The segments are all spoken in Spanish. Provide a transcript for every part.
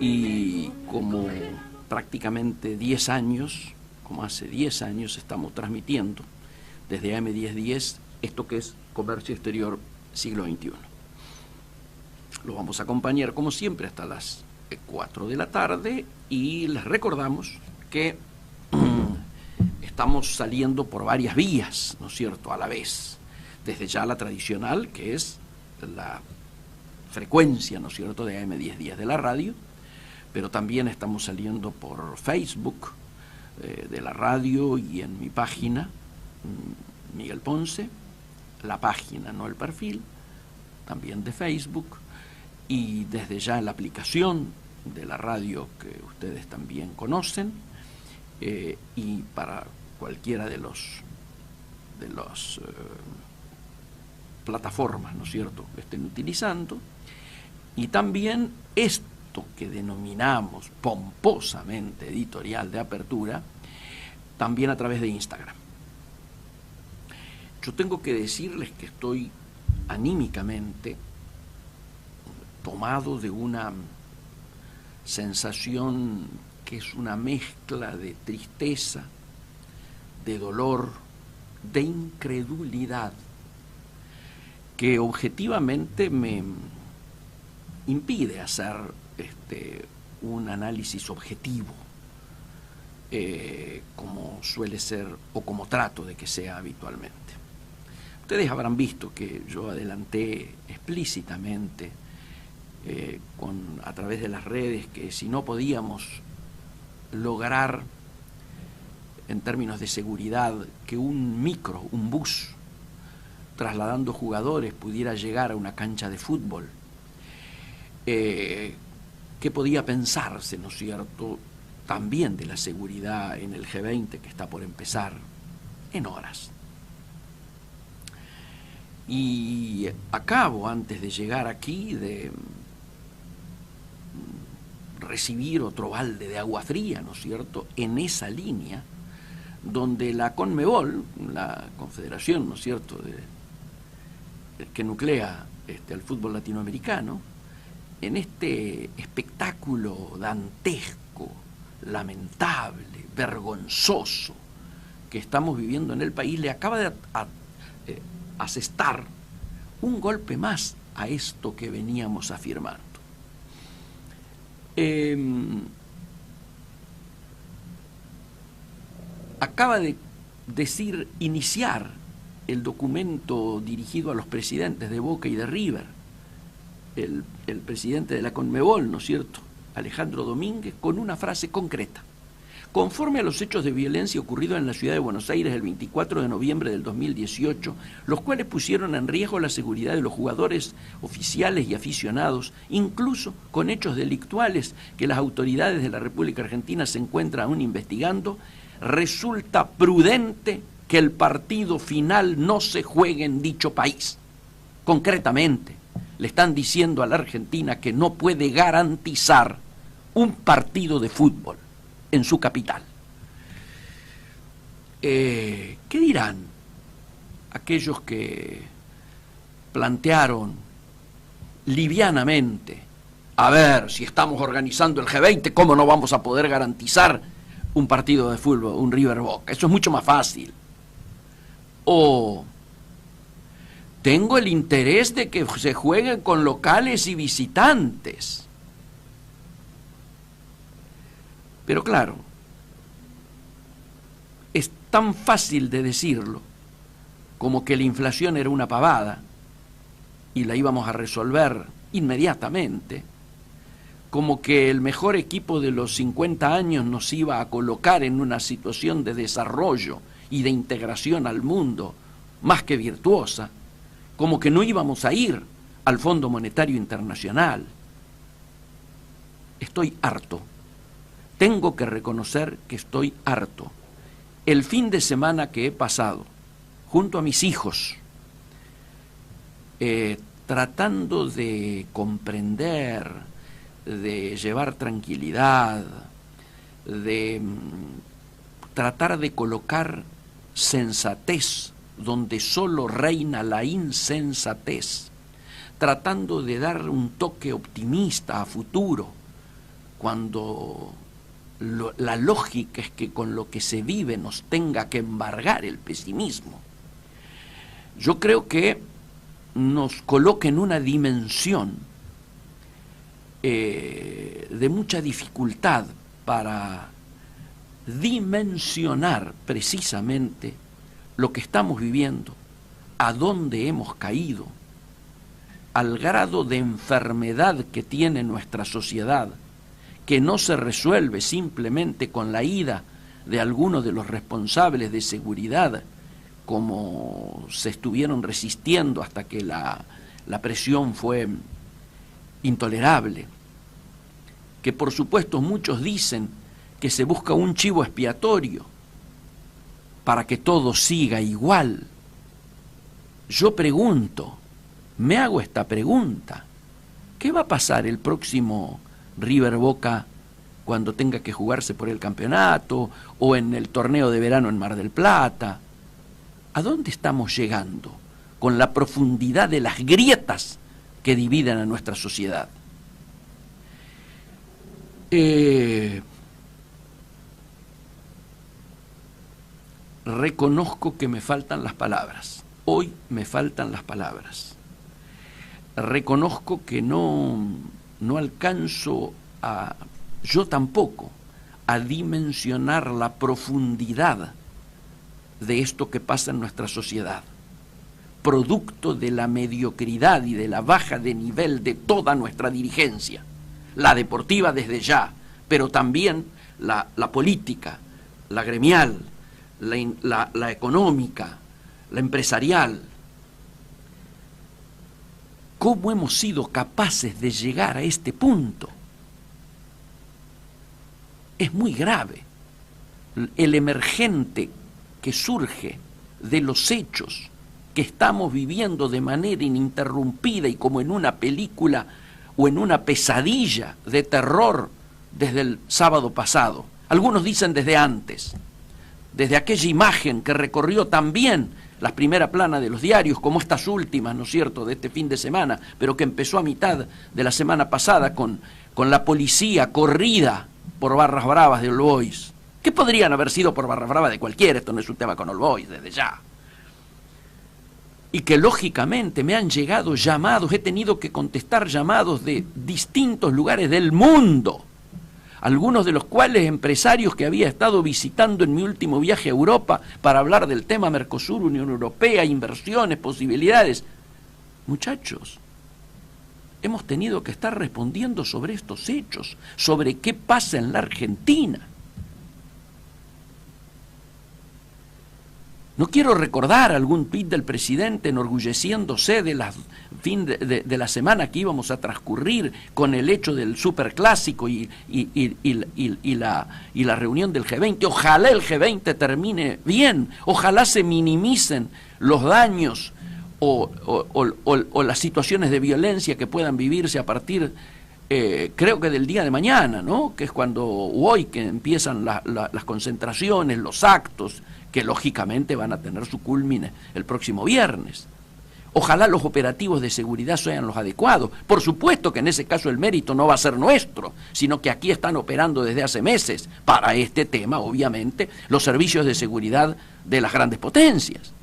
y como prácticamente 10 años, como hace 10 años estamos transmitiendo desde AM1010 esto que es Comercio Exterior Siglo XXI. Lo vamos a acompañar como siempre hasta las 4 de la tarde y les recordamos que estamos saliendo por varias vías, ¿no es cierto?, a la vez. Desde ya la tradicional, que es la frecuencia, ¿no es cierto?, de AM1010 de la radio, pero también estamos saliendo por Facebook de la radio y en mi página, Miguel Ponce, la página, no el perfil, también de Facebook, y desde ya en la aplicación de la radio que ustedes también conocen, y para cualquiera de las plataformas, ¿no es cierto?, que estén utilizando, y también esto que denominamos pomposamente editorial de apertura, también a través de Instagram. Yo tengo que decirles que estoy anímicamente tomado de una sensación que es una mezcla de tristeza, de dolor, de incredulidad, que objetivamente me impide hacer un análisis objetivo, como suele ser o como trato de que sea habitualmente. Ustedes habrán visto que yo adelanté explícitamente a través de las redes que si no podíamos lograr en términos de seguridad que un bus trasladando jugadores pudiera llegar a una cancha de fútbol, ¿qué podía pensarse, ¿no es cierto?, también de la seguridad en el G20 que está por empezar en horas? Y acabo, antes de llegar aquí, de recibir otro balde de agua fría, ¿no es cierto?, en esa línea donde la CONMEBOL, la confederación, ¿no es cierto?, que nuclea al fútbol latinoamericano, en este espectáculo dantesco, lamentable, vergonzoso que estamos viviendo en el país, le acaba de asestar un golpe más a esto que veníamos afirmando. Acaba de iniciar el documento dirigido a los presidentes de Boca y de River, el presidente de la CONMEBOL, ¿no es cierto?, Alejandro Domínguez, con una frase concreta. Conforme a los hechos de violencia ocurridos en la ciudad de Buenos Aires el 24 de noviembre del 2018, los cuales pusieron en riesgo la seguridad de los jugadores, oficiales y aficionados, incluso con hechos delictuales que las autoridades de la República Argentina se encuentran aún investigando, resulta prudente que el partido final no se juegue en dicho país. Concretamente, le están diciendo a la Argentina que no puede garantizar un partido de fútbol en su capital. ¿Qué dirán aquellos que plantearon livianamente, a ver, si estamos organizando el G20, ¿cómo no vamos a poder garantizar un partido de fútbol, un River Boca? Eso es mucho más fácil. O tengo el interés de que se jueguen con locales y visitantes. Pero claro, es tan fácil de decirlo como que la inflación era una pavada y la íbamos a resolver inmediatamente, como que el mejor equipo de los 50 años nos iba a colocar en una situación de desarrollo y de integración al mundo más que virtuosa, como que no íbamos a ir al Fondo Monetario Internacional. Estoy harto. Tengo que reconocer que estoy harto. El fin de semana que he pasado junto a mis hijos, tratando de comprender, de llevar tranquilidad, de tratar de colocar sensatez donde solo reina la insensatez, tratando de dar un toque optimista a futuro, cuando la lógica es que con lo que se vive nos tenga que embargar el pesimismo, yo creo que nos coloca en una dimensión de mucha dificultad para dimensionar precisamente lo que estamos viviendo, a dónde hemos caído, al grado de enfermedad que tiene nuestra sociedad, que no se resuelve simplemente con la ida de algunos de los responsables de seguridad, como se estuvieron resistiendo hasta que la presión fue intolerable, que por supuesto muchos dicen que se busca un chivo expiatorio para que todo siga igual. Yo pregunto, me hago esta pregunta: ¿qué va a pasar el próximo River Boca cuando tenga que jugarse por el campeonato o en el torneo de verano en Mar del Plata? ¿A dónde estamos llegando con la profundidad de las grietas que dividen a nuestra sociedad? Reconozco que me faltan las palabras. Hoy me faltan las palabras. Reconozco que no alcanzo yo tampoco, a dimensionar la profundidad de esto que pasa en nuestra sociedad, producto de la mediocridad y de la baja de nivel de toda nuestra dirigencia, la deportiva desde ya, pero también la política, la gremial, la económica, la empresarial. ¿Cómo hemos sido capaces de llegar a este punto? Es muy grave. El emergente que surge de los hechos que estamos viviendo de manera ininterrumpida y como en una película o en una pesadilla de terror desde el sábado pasado. Algunos dicen desde antes, desde aquella imagen que recorrió también las primeras planas de los diarios, como estas últimas, ¿no es cierto?, de este fin de semana, pero que empezó a mitad de la semana pasada con la policía corrida por barras bravas de All Boys, que podrían haber sido por barras bravas de cualquiera, esto no es un tema con All Boys desde ya. Y que lógicamente me han llegado llamados, he tenido que contestar llamados de distintos lugares del mundo, algunos de los cuales empresarios que había estado visitando en mi último viaje a Europa para hablar del tema Mercosur, Unión Europea, inversiones, posibilidades. Muchachos, hemos tenido que estar respondiendo sobre estos hechos, sobre qué pasa en la Argentina. No quiero recordar algún tuit del presidente enorgulleciéndose de la semana que íbamos a transcurrir con el hecho del superclásico y la reunión del G20. Ojalá el G20 termine bien, ojalá se minimicen los daños o las situaciones de violencia que puedan vivirse a partir, creo que del día de mañana, ¿no?, que es cuando hoy que empiezan las concentraciones, los actos, que lógicamente van a tener su culmine el próximo viernes. Ojalá los operativos de seguridad sean los adecuados. Por supuesto que en ese caso el mérito no va a ser nuestro, sino que aquí están operando desde hace meses, para este tema, obviamente, los servicios de seguridad de las grandes potencias.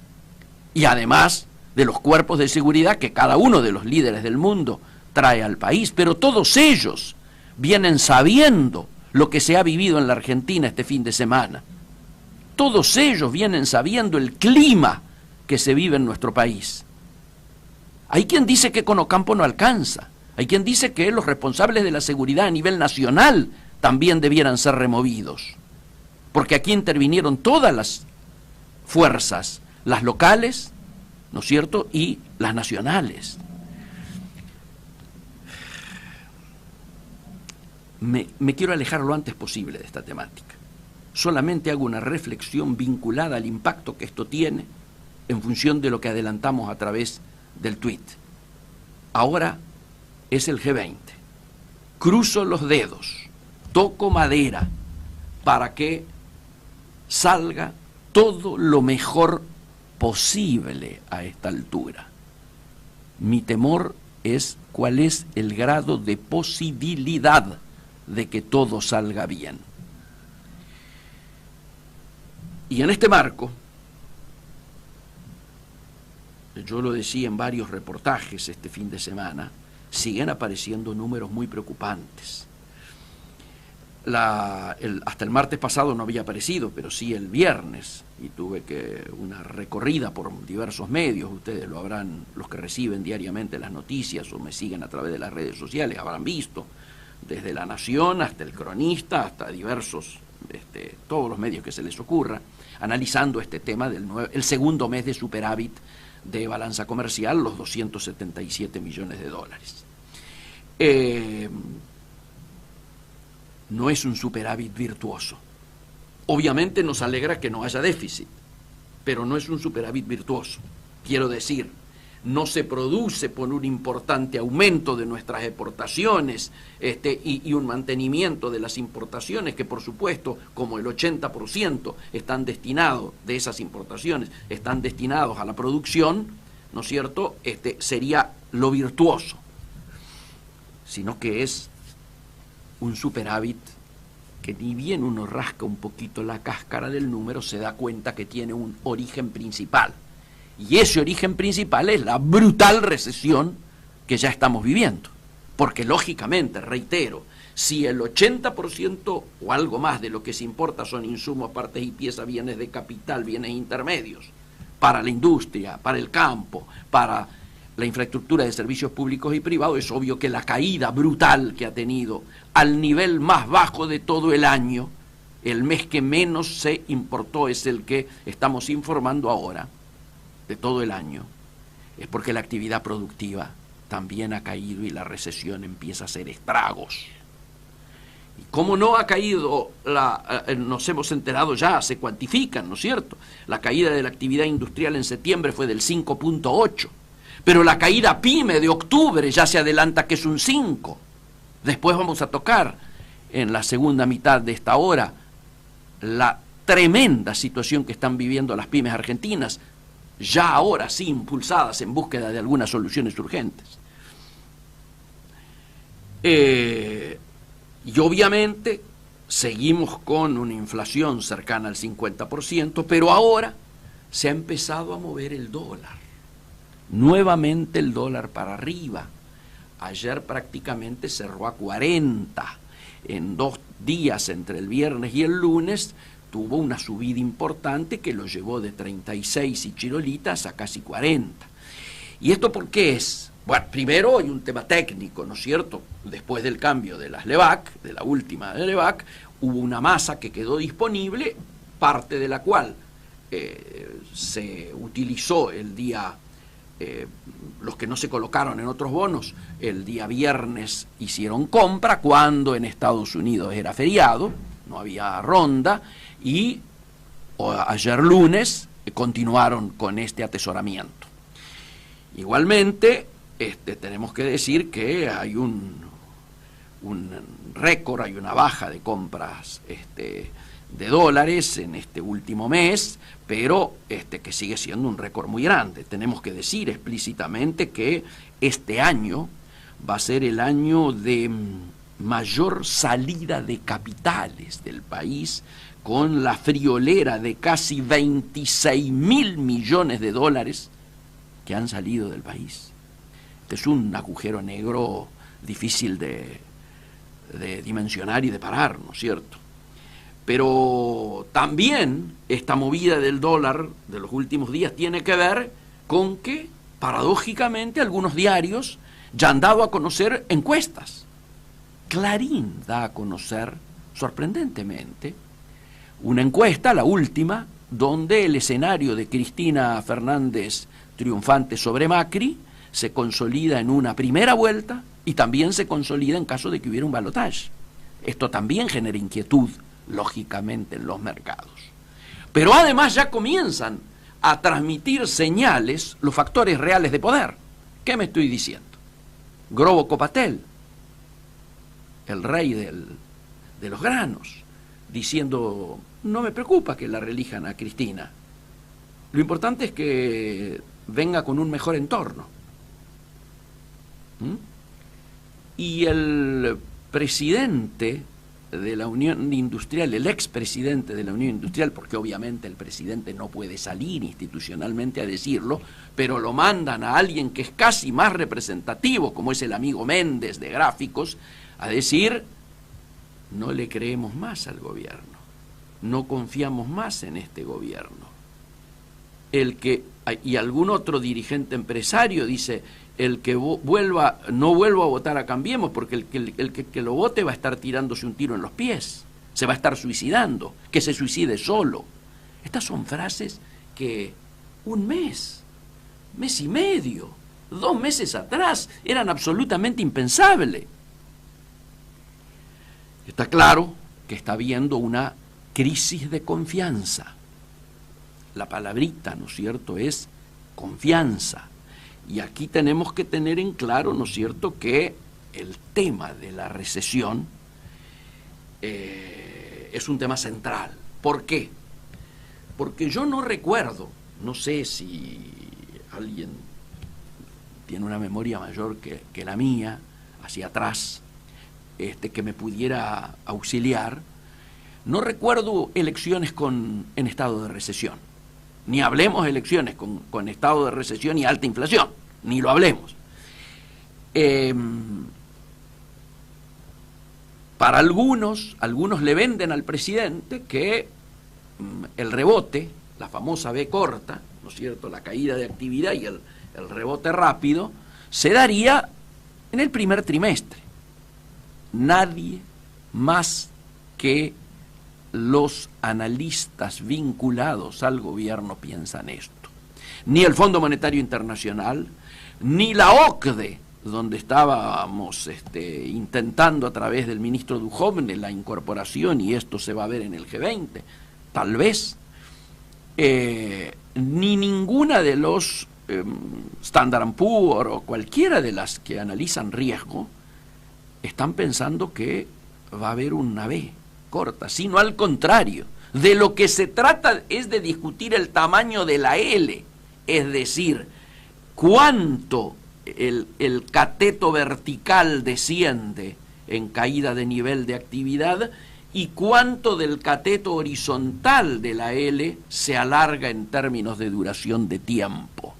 Y además de los cuerpos de seguridad que cada uno de los líderes del mundo trae al país. Pero todos ellos vienen sabiendo lo que se ha vivido en la Argentina este fin de semana. Todos ellos vienen sabiendo el clima que se vive en nuestro país. Hay quien dice que con Ocampo no alcanza. Hay quien dice que los responsables de la seguridad a nivel nacional también debieran ser removidos. Porque aquí intervinieron todas las fuerzas, las locales, ¿no es cierto?, y las nacionales. Me quiero alejar lo antes posible de esta temática. Solamente hago una reflexión vinculada al impacto que esto tiene en función de lo que adelantamos a través del tuit. Ahora es el G20. Cruzo los dedos, toco madera para que salga todo lo mejor posible a esta altura. Mi temor es cuál es el grado de posibilidad de que todo salga bien. Y en este marco, yo lo decía en varios reportajes este fin de semana, siguen apareciendo números muy preocupantes. Hasta el martes pasado no había aparecido, pero sí el viernes, y tuve una recorrida por diversos medios. Ustedes lo habrán, los que reciben diariamente las noticias o me siguen a través de las redes sociales, habrán visto, desde La Nación hasta El Cronista, hasta diversos, todos los medios que se les ocurra, analizando este tema el segundo mes de superávit de balanza comercial, los 277 millones de dólares. No es un superávit virtuoso. Obviamente nos alegra que no haya déficit, pero no es un superávit virtuoso. Quiero decir, no se produce por un importante aumento de nuestras exportaciones y un mantenimiento de las importaciones, que por supuesto, como el 80% están destinados, de esas importaciones, están destinados a la producción, ¿no es cierto?, sería lo virtuoso, sino que es un superávit que ni bien uno rasca un poquito la cáscara del número, se da cuenta que tiene un origen principal. Y ese origen principal es la brutal recesión que ya estamos viviendo. Porque lógicamente, reitero, si el 80% o algo más de lo que se importa son insumos, partes y piezas, bienes de capital, bienes intermedios, para la industria, para el campo, para la infraestructura de servicios públicos y privados, es obvio que la caída brutal que ha tenido al nivel más bajo de todo el año, el mes que menos se importó es el que estamos informando ahora, de todo el año, es porque la actividad productiva también ha caído y la recesión empieza a hacer estragos. Y como no ha caído, nos hemos enterado ya, se cuantifican, ¿no es cierto? La caída de la actividad industrial en septiembre fue del 5.8%. Pero la caída PYME de octubre ya se adelanta que es un 5. Después vamos a tocar en la segunda mitad de esta hora la tremenda situación que están viviendo las pymes argentinas, ya ahora sí impulsadas en búsqueda de algunas soluciones urgentes. Y obviamente seguimos con una inflación cercana al 50%, pero ahora se ha empezado a mover el dólar. Nuevamente el dólar para arriba. Ayer prácticamente cerró a 40. En 2 días, entre el viernes y el lunes, tuvo una subida importante que lo llevó de 36 y chirolitas a casi 40. ¿Y esto por qué es? Bueno, primero hay un tema técnico, ¿no es cierto? Después del cambio de las LEVAC, de la última de LEVAC, hubo una masa que quedó disponible, parte de la cual se utilizó el día... los que no se colocaron en otros bonos, el día viernes hicieron compra, cuando en Estados Unidos era feriado, no había ronda, y ayer lunes continuaron con este atesoramiento. Igualmente, tenemos que decir que hay un récord, hay una baja de compras de dólares en este último mes, pero que sigue siendo un récord muy grande. Tenemos que decir explícitamente que este año va a ser el año de mayor salida de capitales del país, con la friolera de casi 26.000 millones de dólares que han salido del país. Este es un agujero negro difícil de dimensionar y de parar, ¿no es cierto? Pero también esta movida del dólar de los últimos días tiene que ver con que, paradójicamente, algunos diarios ya han dado a conocer encuestas. Clarín da a conocer, sorprendentemente, una encuesta, la última, donde el escenario de Cristina Fernández triunfante sobre Macri se consolida en una primera vuelta y también se consolida en caso de que hubiera un balotaje. Esto también genera inquietud, lógicamente, en los mercados. Pero además ya comienzan a transmitir señales los factores reales de poder. ¿Qué me estoy diciendo? Grobo Copatel, el rey de los granos, diciendo: no me preocupa que la reelijan a Cristina, lo importante es que venga con un mejor entorno. Y el presidente de la Unión Industrial, el expresidente de la Unión Industrial, porque obviamente el presidente no puede salir institucionalmente a decirlo, pero lo mandan a alguien que es casi más representativo, como es el amigo Méndez de Gráficos, a decir: no le creemos más al gobierno, no confiamos más en este gobierno. Y algún otro dirigente empresario dice: el que no vuelva a votar a Cambiemos, porque el que lo vote va a estar tirándose un tiro en los pies, se va a estar suicidando, que se suicide solo. Estas son frases que un mes y medio, 2 meses atrás eran absolutamente impensables. Está claro que está habiendo una crisis de confianza. La palabrita, ¿no es cierto?, es confianza. Y aquí tenemos que tener en claro, ¿no es cierto?, que el tema de la recesión es un tema central. ¿Por qué? Porque yo no recuerdo, no sé si alguien tiene una memoria mayor que la mía, hacia atrás, que me pudiera auxiliar, no recuerdo elecciones en estado de recesión. Ni hablemos de elecciones con estado de recesión y alta inflación, ni lo hablemos. Para algunos le venden al presidente que el rebote, la famosa V corta, ¿no es cierto?, la caída de actividad y el rebote rápido, se daría en el primer trimestre. Nadie más que los analistas vinculados al gobierno piensan esto. Ni el Fondo Monetario Internacional, ni la OCDE, donde estábamos intentando a través del ministro Duhovne la incorporación, y esto se va a ver en el G20, tal vez, ni ninguna de los Standard & Poor's o cualquiera de las que analizan riesgo están pensando que va a haber una V corta, sino al contrario. De lo que se trata es de discutir el tamaño de la L, es decir, cuánto el cateto vertical desciende en caída de nivel de actividad y cuánto del cateto horizontal de la L se alarga en términos de duración de tiempo.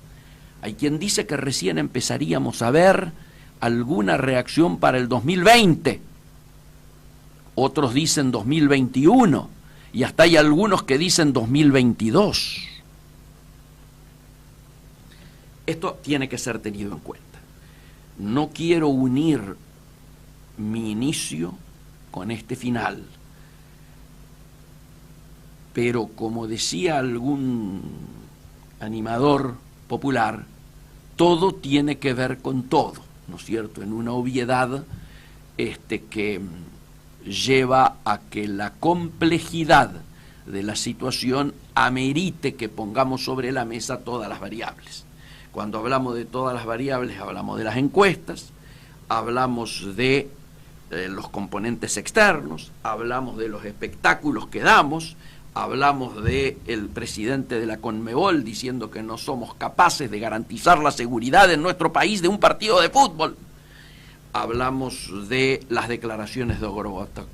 Hay quien dice que recién empezaríamos a ver alguna reacción para el 2020, otros dicen 2021, y hasta hay algunos que dicen 2022. Esto tiene que ser tenido en cuenta. No quiero unir mi inicio con este final, pero como decía algún animador popular, todo tiene que ver con todo, ¿no es cierto?, en una obviedad que lleva a que la complejidad de la situación amerite que pongamos sobre la mesa todas las variables. Cuando hablamos de todas las variables, hablamos de las encuestas, hablamos de los componentes externos, hablamos de los espectáculos que damos, hablamos del presidente de la Conmebol diciendo que no somos capaces de garantizar la seguridad en nuestro país de un partido de fútbol. Hablamos de las declaraciones de Gorbatov,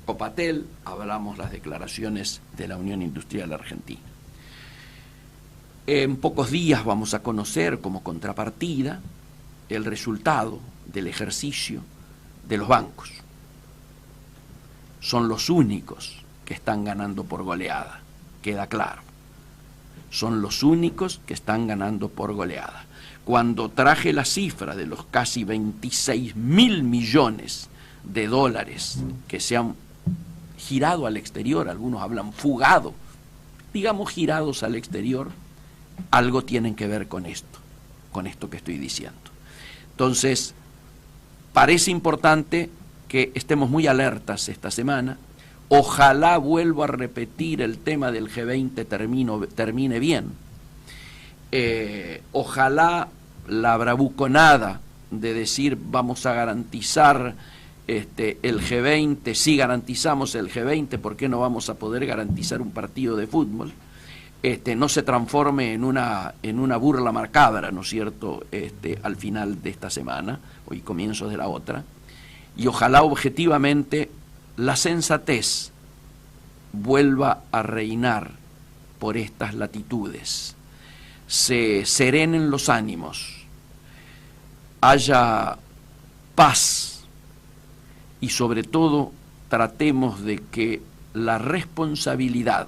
hablamos las declaraciones de la Unión Industrial Argentina. En pocos días vamos a conocer como contrapartida el resultado del ejercicio de los bancos. Son los únicos que están ganando por goleada, queda claro. Son los únicos que están ganando por goleada. Cuando traje la cifra de los casi 26.000 millones de dólares que se han girado al exterior, algunos hablan fugado, digamos girados al exterior, algo tienen que ver con esto que estoy diciendo. Entonces, parece importante que estemos muy alertas esta semana. Ojalá, vuelvo a repetir, el tema del G20 termine bien. Ojalá la bravuconada de decir vamos a garantizar el G20, si garantizamos el G20, ¿por qué no vamos a poder garantizar un partido de fútbol? No se transforme en una burla macabra, ¿no es cierto?, al final de esta semana, o comienzos de la otra. y ojalá objetivamente la sensatez vuelva a reinar por estas latitudes, se serenen los ánimos, haya paz y sobre todo tratemos de que la responsabilidad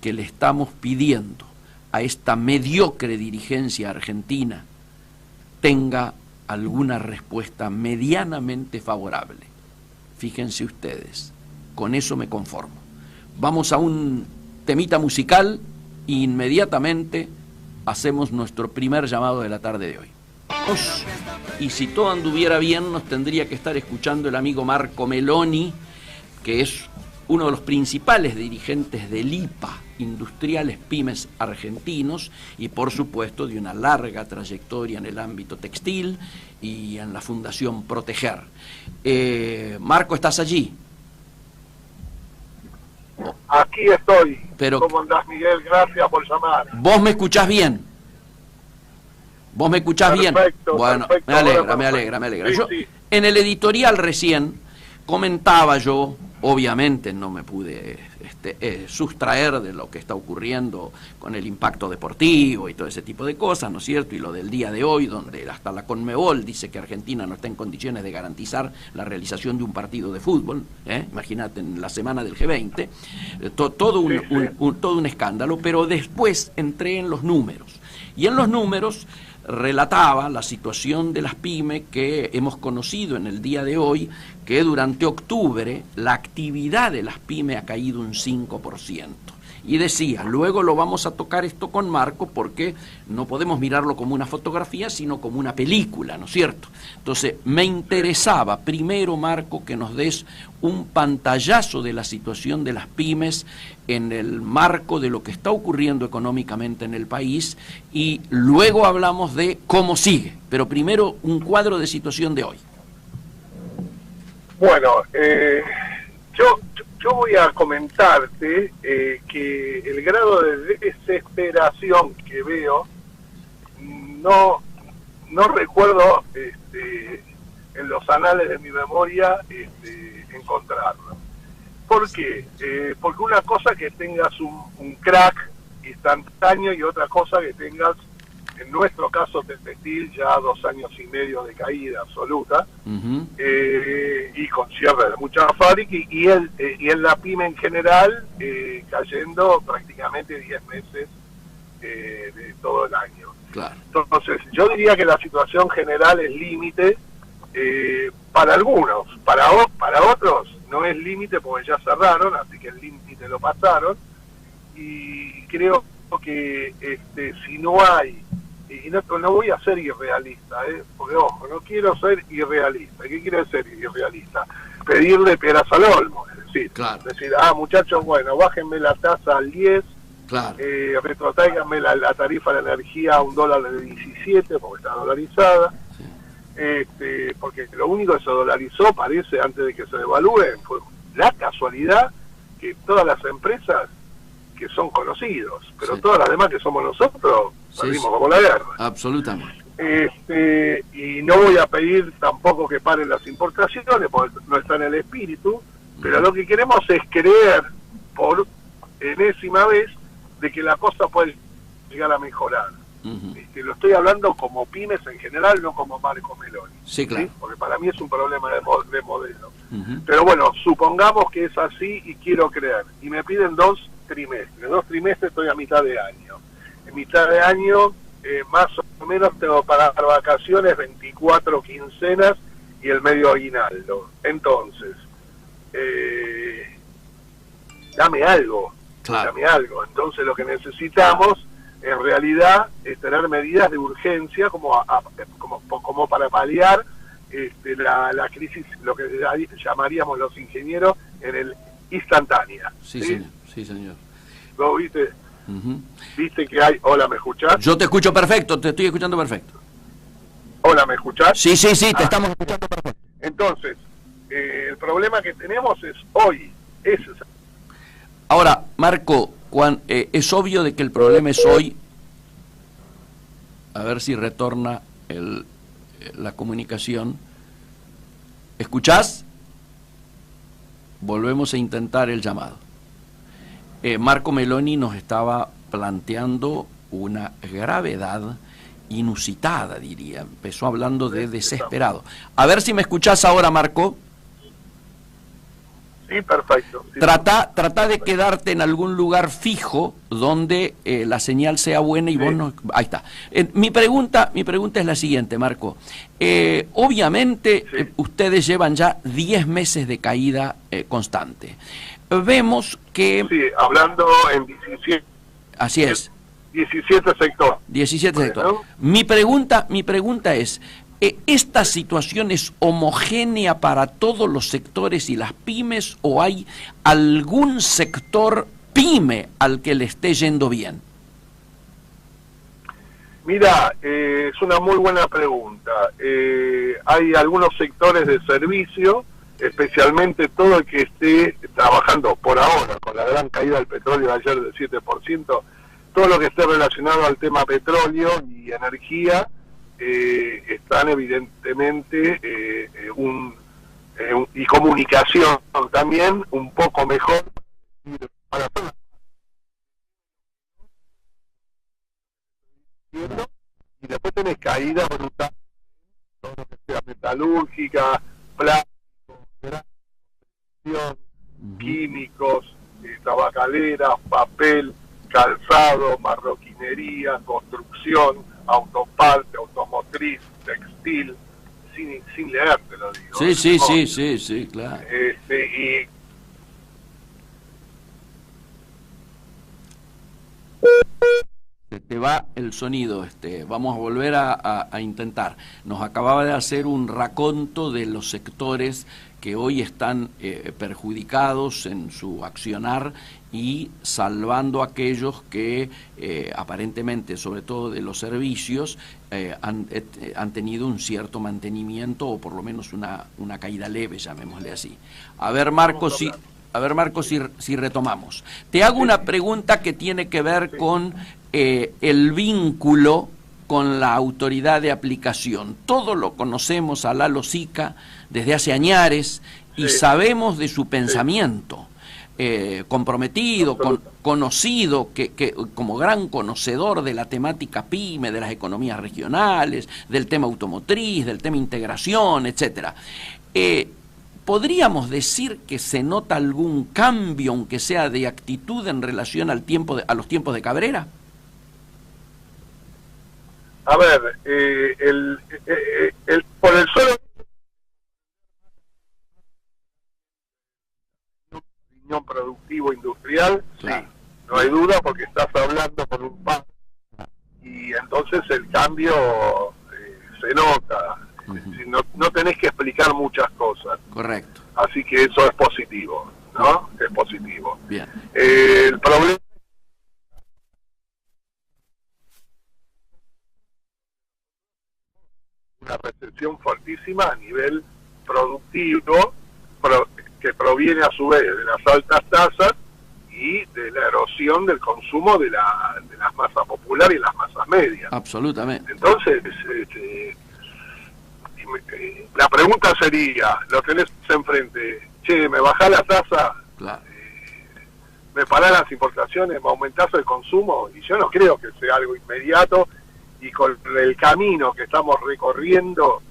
que le estamos pidiendo a esta mediocre dirigencia argentina tenga alguna respuesta medianamente favorable. Fíjense ustedes, con eso me conformo. Vamos a un temita musical e inmediatamente hacemos nuestro primer llamado de la tarde de hoy. Y si todo anduviera bien, nos tendría que estar escuchando el amigo Marco Meloni, que es uno de los principales dirigentes del IPA, Industriales Pymes Argentinos, y por supuesto de una larga trayectoria en el ámbito textil y en la Fundación Proteger. Marco, ¿estás allí? Aquí estoy. Pero, ¿cómo andás, Miguel? Gracias por llamar. ¿Vos me escuchás bien? ¿Vos me escuchás perfecto, bien? Bueno, perfecto, me alegra. Sí, Yo, sí. en el editorial recién comentaba yo, obviamente no me pude sustraer de lo que está ocurriendo con el impacto deportivo y todo ese tipo de cosas, ¿no es cierto? Y lo del día de hoy, donde hasta la Conmebol dice que Argentina no está en condiciones de garantizar la realización de un partido de fútbol, imagínate, en la semana del G20, todo un escándalo, pero después entré en los números, y en los números relataba la situación de las pymes que hemos conocido en el día de hoy, que durante octubre la actividad de las pymes ha caído un 5%. Y decía, luego lo vamos a tocar esto con Marco porque no podemos mirarlo como una fotografía, sino como una película, ¿no es cierto? Entonces, me interesaba primero, Marco, que nos des un pantallazo de la situación de las pymes en el marco de lo que está ocurriendo económicamente en el país, y luego hablamos de cómo sigue. Pero primero, un cuadro de situación de hoy. Bueno, yo voy a comentarte que el grado de desesperación que veo no recuerdo en los anales de mi memoria encontrarlo. ¿Por qué? Porque una cosa que tengas un crack instantáneo y otra cosa que tengas, en nuestro caso textil, ya 2 años y medio de caída absoluta, y con cierre de muchas fábricas, y en la pyme en general cayendo prácticamente 10 meses de todo el año. Claro. Entonces, yo diría que la situación general es límite para algunos, para otros no es límite porque ya cerraron, así que el límite lo pasaron, y creo que si no hay, y no voy a ser irrealista, porque ojo, no quiero ser irrealista. ¿Qué quiere ser irrealista? Pedirle peras al olmo, es decir, claro, decir, muchachos, bueno, bájenme la tasa al 10, claro, retrotráiganme la tarifa de energía a $1.17 porque está dolarizada, porque lo único que se dolarizó, parece, antes de que se devalúen, fue la casualidad que todas las empresas que son conocidos, pero todas las demás que somos nosotros, perdimos como la guerra. Absolutamente. Y no voy a pedir tampoco que paren las importaciones, porque no está en el espíritu, pero lo que queremos es creer, por enésima vez, de que la cosa puede llegar a mejorar. Lo estoy hablando como pymes en general, no como Marco Meloni. Sí, claro. ¿Sí? Porque para mí es un problema de modelo. Pero bueno, supongamos que es así y quiero creer. Y me piden 2 trimestres. 2 trimestres estoy a mitad de año. En mitad de año, más o menos tengo para vacaciones 24 quincenas y el medio aguinaldo. Entonces, dame algo. Claro. Dame algo. Entonces lo que necesitamos en realidad es tener medidas de urgencia como para paliar la crisis, lo que llamaríamos los ingenieros en el instantánea. Sí, ¿sí? Señor. Sí, señor. ¿Vos viste? ¿Viste que hay? Hola, ¿me escuchás? Yo te escucho perfecto, te estoy escuchando perfecto. Hola, ¿me escuchás? Sí, te estamos escuchando perfecto. Entonces, el problema que tenemos es hoy. Ahora, Marco, es obvio de que el problema es hoy. A ver si retorna la comunicación. ¿Escuchás? Volvemos a intentar el llamado. Marco Meloni nos estaba planteando una gravedad inusitada, diría. Empezó hablando de desesperado. A ver si me escuchás ahora, Marco. Sí, perfecto. Sí, Trata de quedarte en algún lugar fijo donde la señal sea buena y vos no... Ahí está. Mi pregunta es la siguiente, Marco. Obviamente ustedes llevan ya 10 meses de caída constante. Vemos que... Sí, hablando en 17... Así es. 17 sectores. 17 sectores. Mi pregunta es... ¿Esta situación es homogénea para todos los sectores y las pymes o hay algún sector pyme al que le esté yendo bien? Mira, es una muy buena pregunta. Hay algunos sectores de servicio, especialmente todo el que esté trabajando por ahora, con la gran caída del petróleo ayer del 7%, todo lo que esté relacionado al tema petróleo y energía, están evidentemente y comunicación también un poco mejor para todos. Y después tenés caída brutal, todo lo que sea metalúrgica, plástico, químicos, tabacaleras, papel, calzado, marroquinería, construcción, autoparte, automotriz, textil, sin leer, te lo digo. Sí, claro. Y se te va el sonido, vamos a volver a intentar. Nos acababa de hacer un raconto de los sectores que hoy están perjudicados en su accionar y salvando a aquellos que aparentemente, sobre todo de los servicios, han tenido un cierto mantenimiento o por lo menos una caída leve, llamémosle así. A ver, Marco, si retomamos. Te hago una pregunta que tiene que ver con el vínculo con la autoridad de aplicación. Todos lo conocemos a Lalo Sica desde hace añares y sabemos de su pensamiento. Comprometido, conocido, que como gran conocedor de la temática PYME, de las economías regionales, del tema automotriz, del tema integración, etcétera. ¿Podríamos decir que se nota algún cambio, aunque sea de actitud, en relación a los tiempos de Cabrera? A ver, por el solo productivo industrial, claro. Sí, no hay duda, porque estás hablando con un par y entonces el cambio se nota. No tenés que explicar muchas cosas. Correcto. Así que eso es positivo, ¿no? Es positivo. Bien. El problema, una recesión fuertísima a nivel productivo, que proviene a su vez de las altas tasas y de la erosión del consumo de las masas populares y las masas medias. Absolutamente. Entonces, la pregunta sería, lo tenés enfrente, che, ¿me bajás la tasa? Claro. ¿Me parás las importaciones? ¿Me aumentás el consumo? Y yo no creo que sea algo inmediato, y con el camino que estamos recorriendo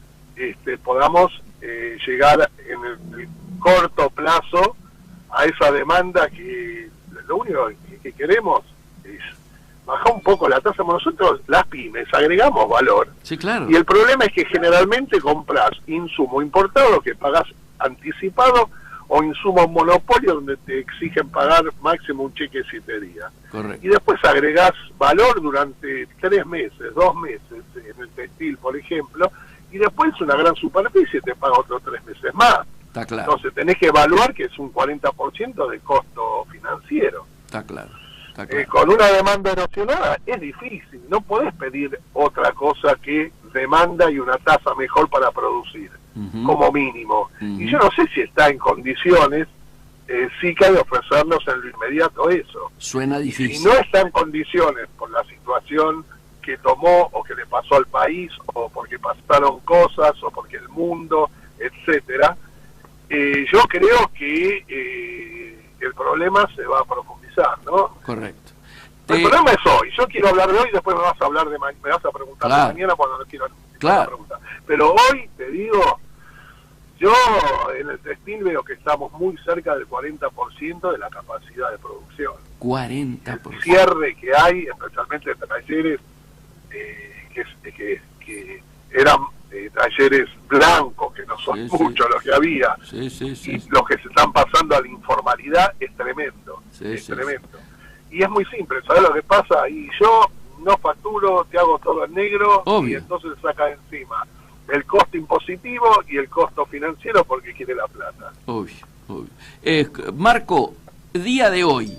podamos llegar en el corto plazo a esa demanda, que lo único que queremos es bajar un poco la tasa. Nosotros, las pymes, agregamos valor. Sí, claro. Y el problema es que generalmente compras insumo importado que pagás anticipado, o insumos monopolio donde te exigen pagar máximo un cheque 7 días. Correcto. Y después agregás valor durante 3 meses, 2 meses, en el textil, por ejemplo, y después una gran superficie te paga otros 3 meses más. Está claro. Entonces tenés que evaluar que es un 40% de costo financiero. Está claro. Está claro. Con una demanda erosionada es difícil, no podés pedir otra cosa que demanda y una tasa mejor para producir, como mínimo. Y yo no sé si está en condiciones SICA de ofrecernos en lo inmediato eso. Suena difícil. Si no está en condiciones por la situación que tomó o que le pasó al país, o porque pasaron cosas, o porque el mundo etcétera, yo creo que el problema se va a profundizar, ¿no? Correcto. El problema es hoy. Yo quiero hablar de hoy, después me vas a hablar me vas a preguntar de mañana cuando no quiero preguntar. Pero hoy te digo, yo en el textil veo que estamos muy cerca del 40% de la capacidad de producción. 40%. El cierre que hay, especialmente de talleres que eran talleres blancos, que no son muchos los que había, y los que se están pasando a la informalidad, es tremendo. Tremendo. Y es muy simple, ¿sabes lo que pasa? Y yo no facturo, te hago todo en negro, y entonces saca encima el costo impositivo y el costo financiero porque quiere la plata. Obvio. Marco, día de hoy,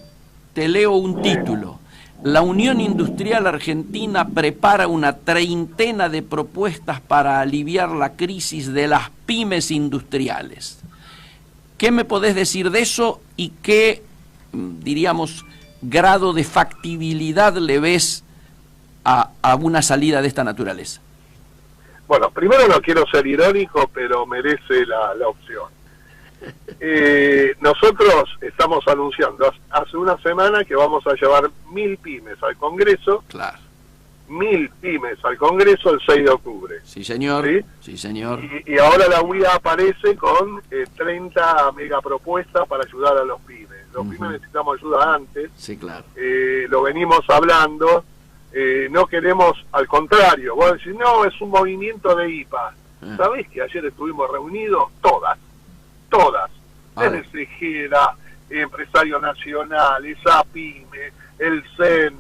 te leo un título. La Unión Industrial Argentina prepara una treintena de propuestas para aliviar la crisis de las pymes industriales. ¿Qué me podés decir de eso y qué, diríamos, grado de factibilidad le ves a una salida de esta naturaleza? Bueno, primero no quiero ser irónico, pero merece la opción. Nosotros estamos anunciando hace una semana que vamos a llevar 1000 pymes al Congreso. Claro. 1000 pymes al Congreso el 6 de octubre. Sí, señor. Sí, señor. Y ahora la UIA aparece con 30 megapropuestas para ayudar a los pymes. Los pymes necesitamos ayuda antes. Sí, claro. Lo venimos hablando. No queremos, al contrario, vos decís, no, es un movimiento de IPA. ¿Sabés que ayer estuvimos reunidos? Todas. Desde Cejera, Empresario Nacional, ESAPYME, el CEN,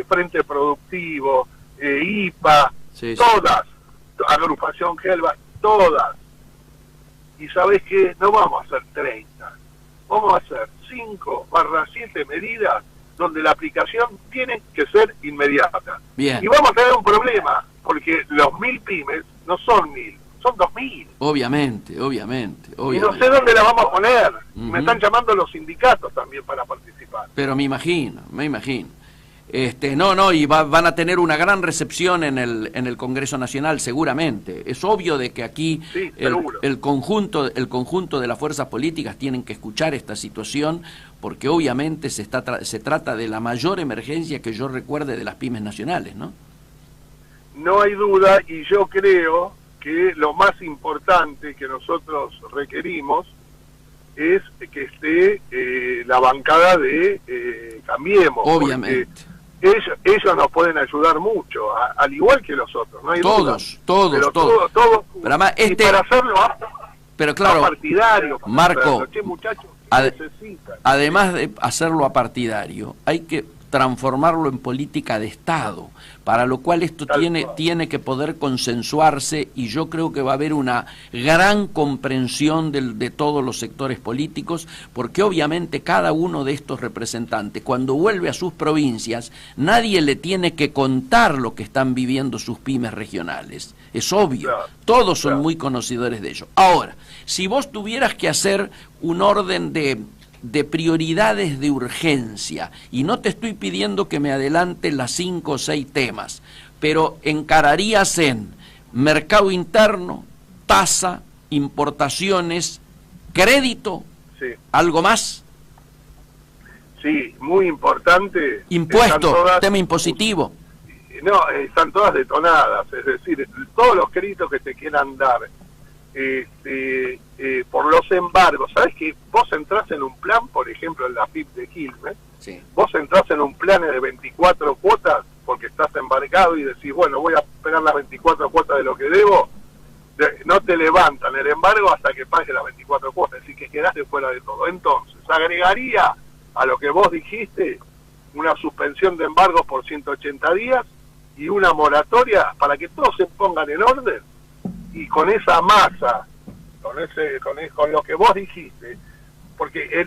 Frente Productivo, IPA, todas, Agrupación Gelba, todas. Y sabés que no vamos a hacer 30, vamos a hacer 5/7 medidas donde la aplicación tiene que ser inmediata. Bien. Y vamos a tener un problema, porque los 1000 pymes no son 1000, son 2000. Obviamente. Y no sé dónde la vamos a poner. Me están llamando los sindicatos también para participar. Pero me imagino. Y van a tener una gran recepción en el Congreso Nacional, seguramente. Es obvio de que aquí el conjunto de las fuerzas políticas tienen que escuchar esta situación, porque obviamente se trata de la mayor emergencia que yo recuerde de las pymes nacionales, ¿no? No hay duda, y yo creo que lo más importante que nosotros requerimos es que esté la bancada de Cambiemos. Obviamente. Ellos nos pueden ayudar mucho, al igual que los otros, no hay duda. Todos. Pero además, para hacerlo pero claro, partidario, Marco, muchachos, necesitan. Además de hacerlo a partidario, hay que transformarlo en política de Estado, para lo cual esto tiene que poder consensuarse, y yo creo que va a haber una gran comprensión de todos los sectores políticos, porque obviamente cada uno de estos representantes, cuando vuelve a sus provincias, nadie le tiene que contar lo que están viviendo sus pymes regionales. Es obvio, todos son muy conocedores de ello. Ahora, si vos tuvieras que hacer un orden de prioridades de urgencia, y no te estoy pidiendo que me adelantes las 5 o 6 temas, pero encararías en mercado interno, tasa, importaciones, crédito, ¿algo más? Sí, muy importante. Impuesto, tema impositivo. No, están todas detonadas, es decir, todos los créditos que te quieran dar, por los embargos. ¿Sabes que vos entrás en un plan, por ejemplo, en la FIP de Quilmes? Vos entrás en un plan de 24 cuotas porque estás embargado y decís, bueno, voy a esperar las 24 cuotas de lo que debo? No te levantan el embargo hasta que pagues las 24 cuotas, así que quedaste fuera de todo. Entonces, agregaría a lo que vos dijiste una suspensión de embargos por 180 días y una moratoria para que todos se pongan en orden, y con esa masa, con lo que vos dijiste, porque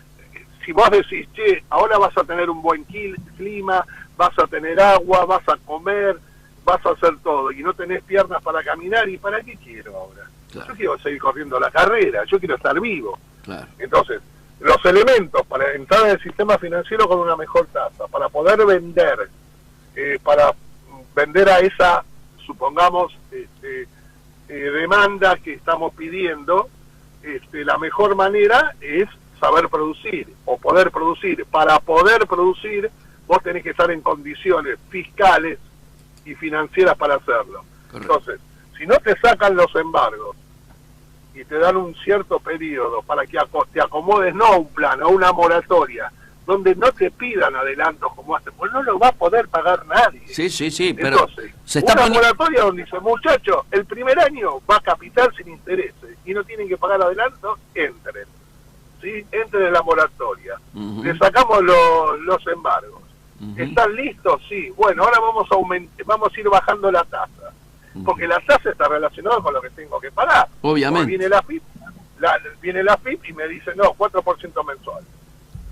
si vos decís, che, ahora vas a tener un buen clima, vas a tener agua, vas a comer, vas a hacer todo, y no tenés piernas para caminar, ¿y para qué quiero ahora? Claro. Yo quiero seguir corriendo la carrera, yo quiero estar vivo. Claro. Entonces, los elementos para entrar en el sistema financiero con una mejor tasa, para poder vender, a esa, supongamos, demanda que estamos pidiendo, la mejor manera es saber producir o poder producir. Para poder producir, vos tenés que estar en condiciones fiscales y financieras para hacerlo. Correcto. Entonces, si no te sacan los embargos y te dan un cierto periodo para que te acomodes, no a un plan, a una moratoria, donde no te pidan adelantos como hacen, pues no lo va a poder pagar nadie. Sí, pero entonces, una moratoria donde dice, muchachos, el primer año va a capital sin intereses y no tienen que pagar adelantos, entren. ¿Sí? Entren en la moratoria. Le sacamos los embargos. ¿Están listos? Sí. Bueno, ahora vamos a ir bajando la tasa. Porque la tasa está relacionada con lo que tengo que pagar. Obviamente. Viene la FIP y me dice, no, 4% mensual.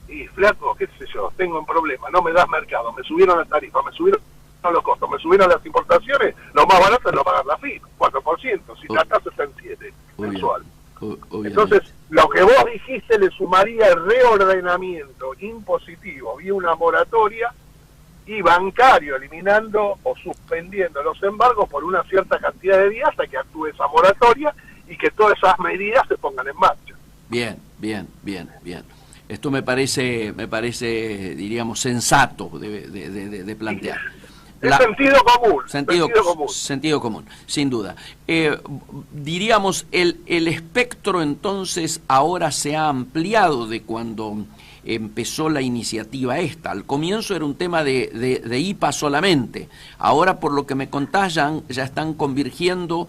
Y flaco, qué sé yo, tengo un problema, no me das mercado, me subieron la tarifa, me subieron los costos, me subieron las importaciones, lo más barato es no pagar la FIP, 4%, si la tasa está en 7 mensual. Entonces, lo que vos dijiste le sumaría el reordenamiento impositivo y una moratoria y bancario, eliminando o suspendiendo los embargos por una cierta cantidad de días hasta que actúe esa moratoria y que todas esas medidas se pongan en marcha. Bien. Esto me parece, diríamos, sensato de plantear. Es sentido común, sin duda. Diríamos, el espectro entonces ahora se ha ampliado de cuando empezó la iniciativa esta. Al comienzo era un tema de IPA solamente. Ahora, por lo que me contás, ya están convergiendo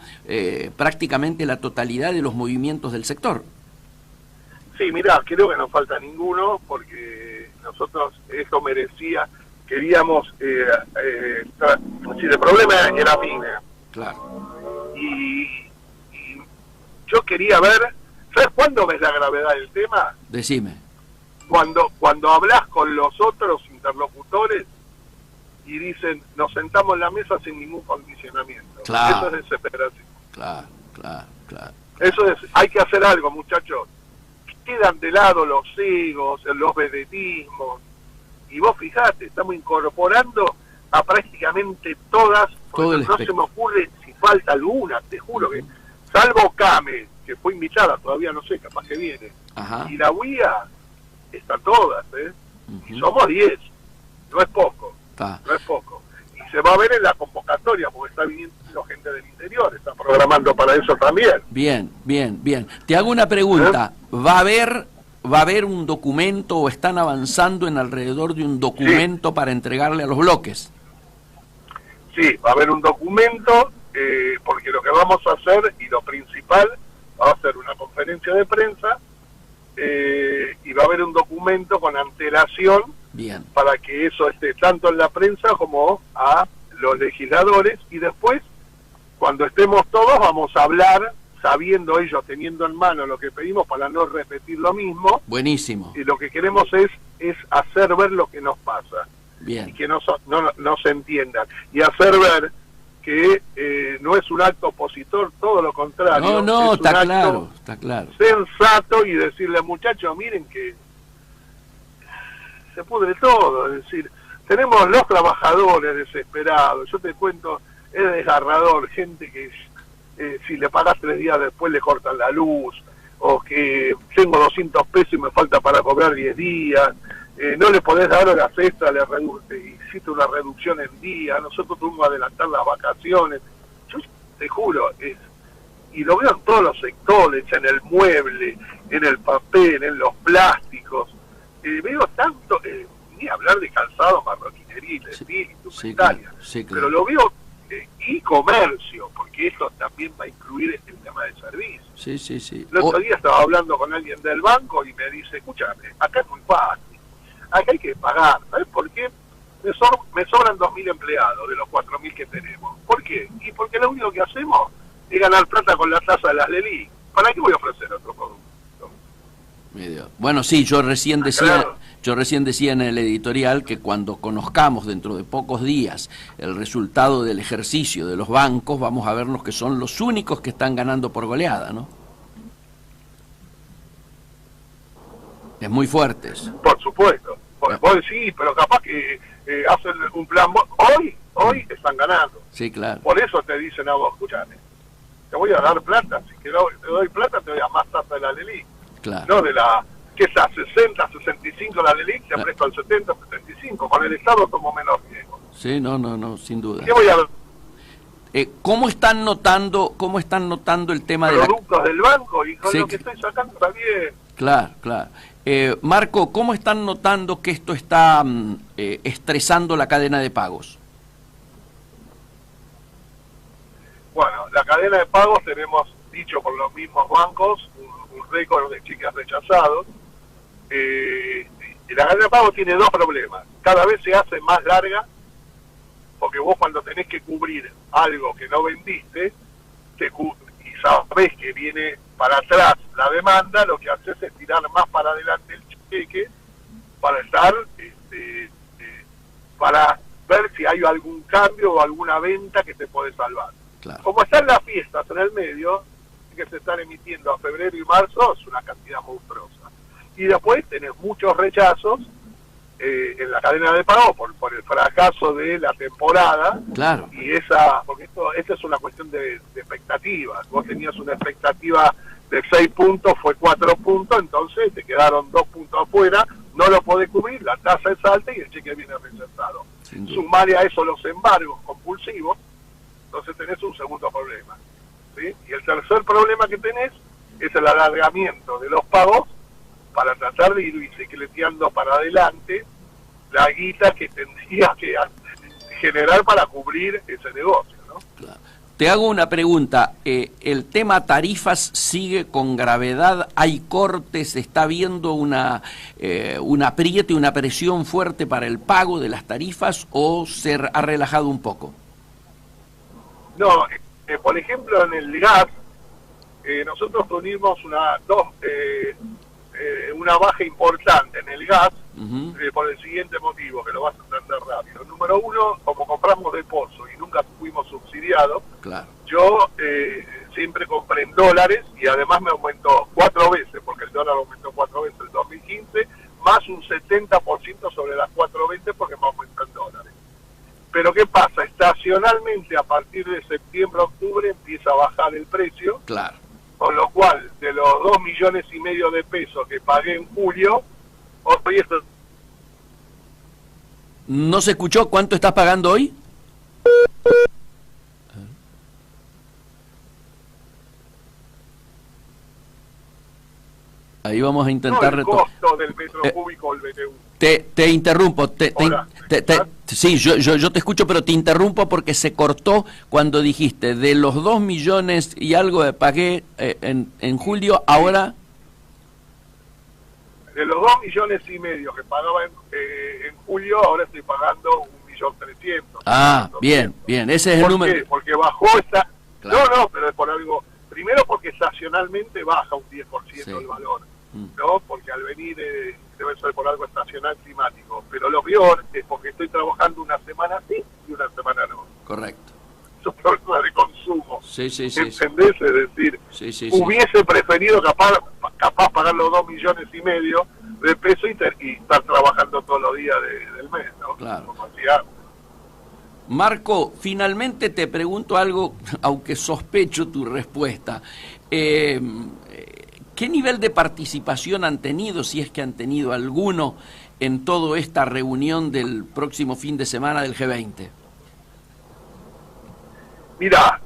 prácticamente la totalidad de los movimientos del sector. Sí, mirá, creo que no falta ninguno, porque nosotros eso merecía, queríamos, si el problema era PYME. Claro. Y yo quería ver, ¿sabes cuándo ves la gravedad del tema? Decime. Cuando hablas con los otros interlocutores y dicen, nos sentamos en la mesa sin ningún condicionamiento. Claro. Eso es desesperación. Claro. Eso es, hay que hacer algo, muchachos. Quedan de lado los egos, los vedetismos, y vos fijate, estamos incorporando a prácticamente todas, porque no se me ocurre si falta alguna, te juro que, salvo Came, que fue invitada, todavía no sé, capaz que viene, y la UIA, están todas, y somos 10, no es poco, no es poco. Y se va a ver en la convocatoria, porque está viniendo gente del interior, está programando para eso también. Bien. Te hago una pregunta. ¿Va a haber un documento o están avanzando en alrededor de un documento para entregarle a los bloques? Sí, va a haber un documento, porque lo que vamos a hacer, y lo principal, va a ser una conferencia de prensa, y va a haber un documento con antelación. Bien. Para que eso esté tanto en la prensa como a los legisladores, y después, cuando estemos todos, vamos a hablar, sabiendo ellos, teniendo en mano lo que pedimos para no repetir lo mismo. Buenísimo. Y lo que queremos es hacer ver lo que nos pasa. Bien. Y que no se entiendan. Y hacer ver que no es un acto opositor, todo lo contrario. No, es está claro. Sensato, y decirle, muchachos, miren que se pudre todo. Es decir, tenemos los trabajadores desesperados. Yo te cuento, es desgarrador, gente que si le pagas 3 días después le cortan la luz, o que tengo 200 pesos y me falta para cobrar 10 días, no le podés dar horas extras, hiciste una reducción en día, nosotros tuvimos que adelantar las vacaciones. Yo te juro, y lo veo en todos los sectores, en el mueble, en el papel, en los plásticos, veo tanto, ni hablar de calzado, marroquinería, indumentaria, claro. Pero lo veo y comercio, porque eso también va a incluir el tema de servicios. Sí. El otro día estaba hablando con alguien del banco y me dice, escúchame, acá es muy fácil, acá hay que pagar, ¿sabes por qué? Me sobran 2.000 empleados de los 4.000 que tenemos. ¿Por qué? Y porque lo único que hacemos es ganar plata con la tasa de las LELIQ. ¿Para qué voy a ofrecer otro producto? Bueno, sí, yo recién decía en el editorial que cuando conozcamos dentro de pocos días el resultado del ejercicio de los bancos, vamos a vernos que son los únicos que están ganando por goleada, ¿no? Es muy fuerte eso. Por supuesto. Sí, pero capaz que hacen un plan. Hoy están ganando. Sí, claro. Por eso te dicen a vos, escúchame, te voy a dar plata, si te doy plata te doy a más tasa de la LELIQ, claro. no de la, que es a 60, 65 la LELIQ, te presto al 70, 75, con el Estado tomo menos riesgo. Sí, no, sin duda. ¿Qué voy a ver? ¿Cómo están notando el tema de productos del banco? Y con sí, lo que estoy sacando está bien. Claro. Marco, ¿cómo están notando que esto está estresando la cadena de pagos? Bueno, la cadena de pagos tenemos, dicho por los mismos bancos, un récord de cheques rechazados. Y la cadena de pagos tiene dos problemas. Cada vez se hace más larga, porque vos cuando tenés que cubrir algo que no vendiste, y sabés que viene para atrás la demanda, lo que haces es tirar más para adelante el cheque para estar, para ver si hay algún cambio o alguna venta que te puede salvar. Claro. Como están las fiestas en el medio, que se están emitiendo a febrero y marzo, es una cantidad monstruosa. Y después tenés muchos rechazos en la cadena de pago por el fracaso de la temporada. Claro. Y porque esta es una cuestión de expectativas. Vos tenías una expectativa de 6 puntos, fue 4 puntos, entonces te quedaron 2 puntos afuera, no lo podés cubrir, la tasa es alta y el cheque viene rechazado. Sumarle a eso los embargos compulsivos, entonces tenés un segundo problema, ¿sí? Y el tercer problema que tenés es el alargamiento de los pagos para tratar de ir bicicleteando para adelante la guita que tendría que generar para cubrir ese negocio, ¿no? Claro. Te hago una pregunta, ¿el tema tarifas sigue con gravedad? ¿Hay cortes? ¿Está habiendo un apriete, una presión fuerte para el pago de las tarifas o se ha relajado un poco? No, por ejemplo en el gas, nosotros tuvimos una baja importante en el gas, por el siguiente motivo, que lo vas a entender rápido. Número uno, como compramos de pozo y nunca fuimos subsidiados, claro, yo siempre compré en dólares y además me aumentó 4 veces, porque el dólar aumentó 4 veces en el 2015, más un 70% sobre las 4 veces porque me aumentó en dólares. Pero ¿qué pasa? Estacionalmente a partir de septiembre-octubre empieza a bajar el precio. Claro. Con lo cual, de los 2,5 millones de pesos que pagué en julio, hoy esto... ¿No se escuchó cuánto estás pagando hoy? Ahí vamos a intentar... No, el costo del metro cúbico, el BTU. Te interrumpo. Sí, yo te escucho, pero te interrumpo porque se cortó cuando dijiste de los 2 millones y algo que pagué en julio, ahora... De los 2,5 millones que pagaba en julio, ahora estoy pagando 1.300.000. Ah, bien, ese es el número. ¿Por qué? Porque bajó esta... Claro. No, pero es por algo... Primero porque estacionalmente baja un 10% el valor, ¿no? Porque al venir debe ser por algo estacional climático. Pero lo peor es porque estoy trabajando una semana sí y una semana no. Correcto. Es un problema de consumo. Sí. ¿Entendés? Es decir, hubiese preferido capaz pagar los 2,5 millones de pesos y estar trabajando todos los días del mes, ¿no? Claro. Como hacía. Marco, finalmente te pregunto algo, aunque sospecho tu respuesta. ¿Qué nivel de participación han tenido, si es que han tenido alguno, en toda esta reunión del próximo fin de semana del G20? Mirá,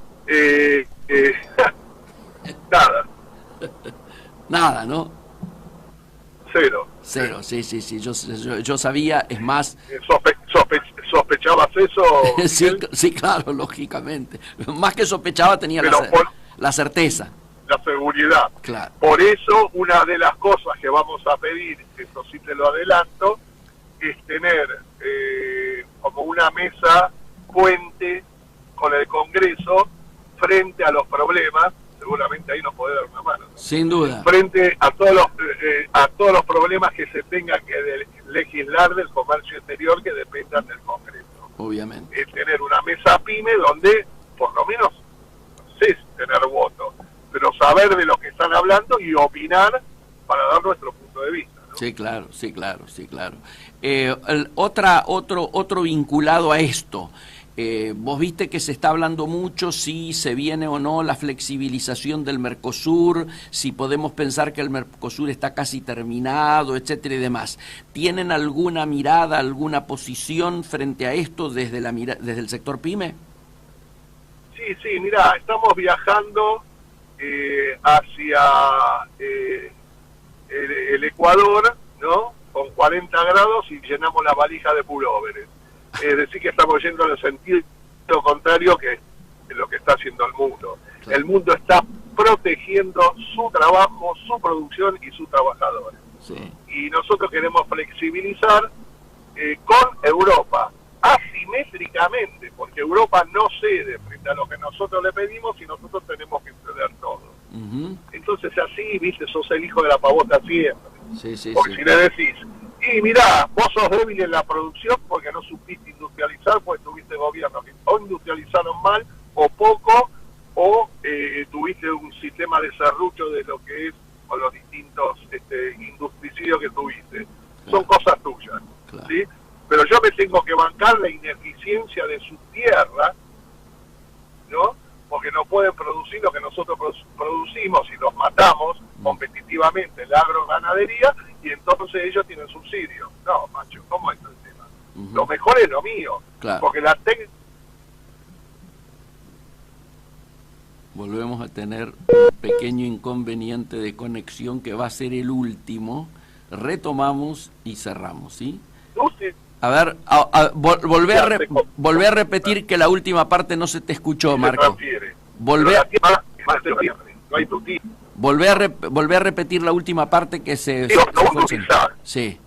nada. Nada, ¿no? Cero, sí, yo sabía, es más... ¿Sospechabas eso? sí, claro, lógicamente. Más que sospechaba tenía la certeza. La seguridad. Claro. Por eso, una de las cosas que vamos a pedir, eso sí te lo adelanto, es tener como una mesa puente con el Congreso frente a los problemas. Seguramente ahí nos puede dar una mano, ¿no? Sin duda. Frente a todos los problemas que se tengan que legislar del comercio exterior que dependan del Congreso. Obviamente. Tener una mesa pyme donde, por lo menos, no sé si tener voto, pero saber de lo que están hablando y opinar para dar nuestro punto de vista, ¿no? Sí, claro. Otro vinculado a esto. Vos viste que se está hablando mucho si se viene o no la flexibilización del Mercosur, si podemos pensar que el Mercosur está casi terminado, etcétera y demás. ¿Tienen alguna mirada, alguna posición frente a esto desde desde el sector PYME? Sí, mira, estamos viajando hacia el Ecuador, ¿no? Con 40 grados y llenamos la valija de pulóveres. Es decir, que estamos yendo en el sentido contrario que lo que está haciendo el mundo. Claro. El mundo está protegiendo su trabajo, su producción y sus trabajadores. Sí. Y nosotros queremos flexibilizar con Europa, asimétricamente, porque Europa no cede frente a lo que nosotros le pedimos y nosotros tenemos que ceder todo. Entonces así, viste, sos el hijo de la pavota siempre. Porque si le decís, y mirá, vos sos débil en la producción porque no supiste industrializar, pues tuviste gobiernos que o industrializaron mal o poco, o tuviste un sistema de serrucho de lo que es, o los distintos industricidios que tuviste. Son cosas tuyas, ¿sí? Pero yo me tengo que bancar la ineficiencia de su tierra, ¿no? Porque no pueden producir lo que nosotros producimos y los matamos competitivamente en la agroganadería, y entonces ellos tienen subsidio. No, macho, ¿cómo es el tema? Lo mejor es lo mío, porque la técnica... Volvemos a tener un pequeño inconveniente de conexión que va a ser el último. Retomamos y cerramos, ¿sí? A ver, volvé a repetir que la última parte no se te escuchó, Marco. Volvé a repetir la última parte que se Sí.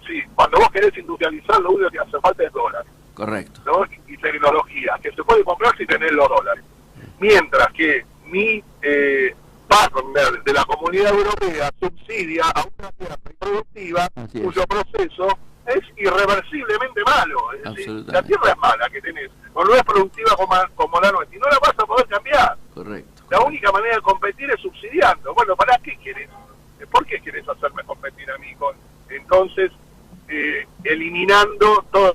Sí, cuando vos querés industrializar, lo único que hace falta es dólares. Correcto. ¿No? Y tecnología, que se puede comprar si tenés los dólares. Mientras que mi partner de la Comunidad Europea subsidia a una tierra productiva cuyo proceso es irreversiblemente malo. Es decir, la tierra es mala que tenés, o no es productiva como la nuestra, y no la vas a poder cambiar. Correcto. La única manera de competir es subsidiando. Bueno, ¿para qué querés? ¿Por qué querés hacerme competir a mí entonces eliminando toda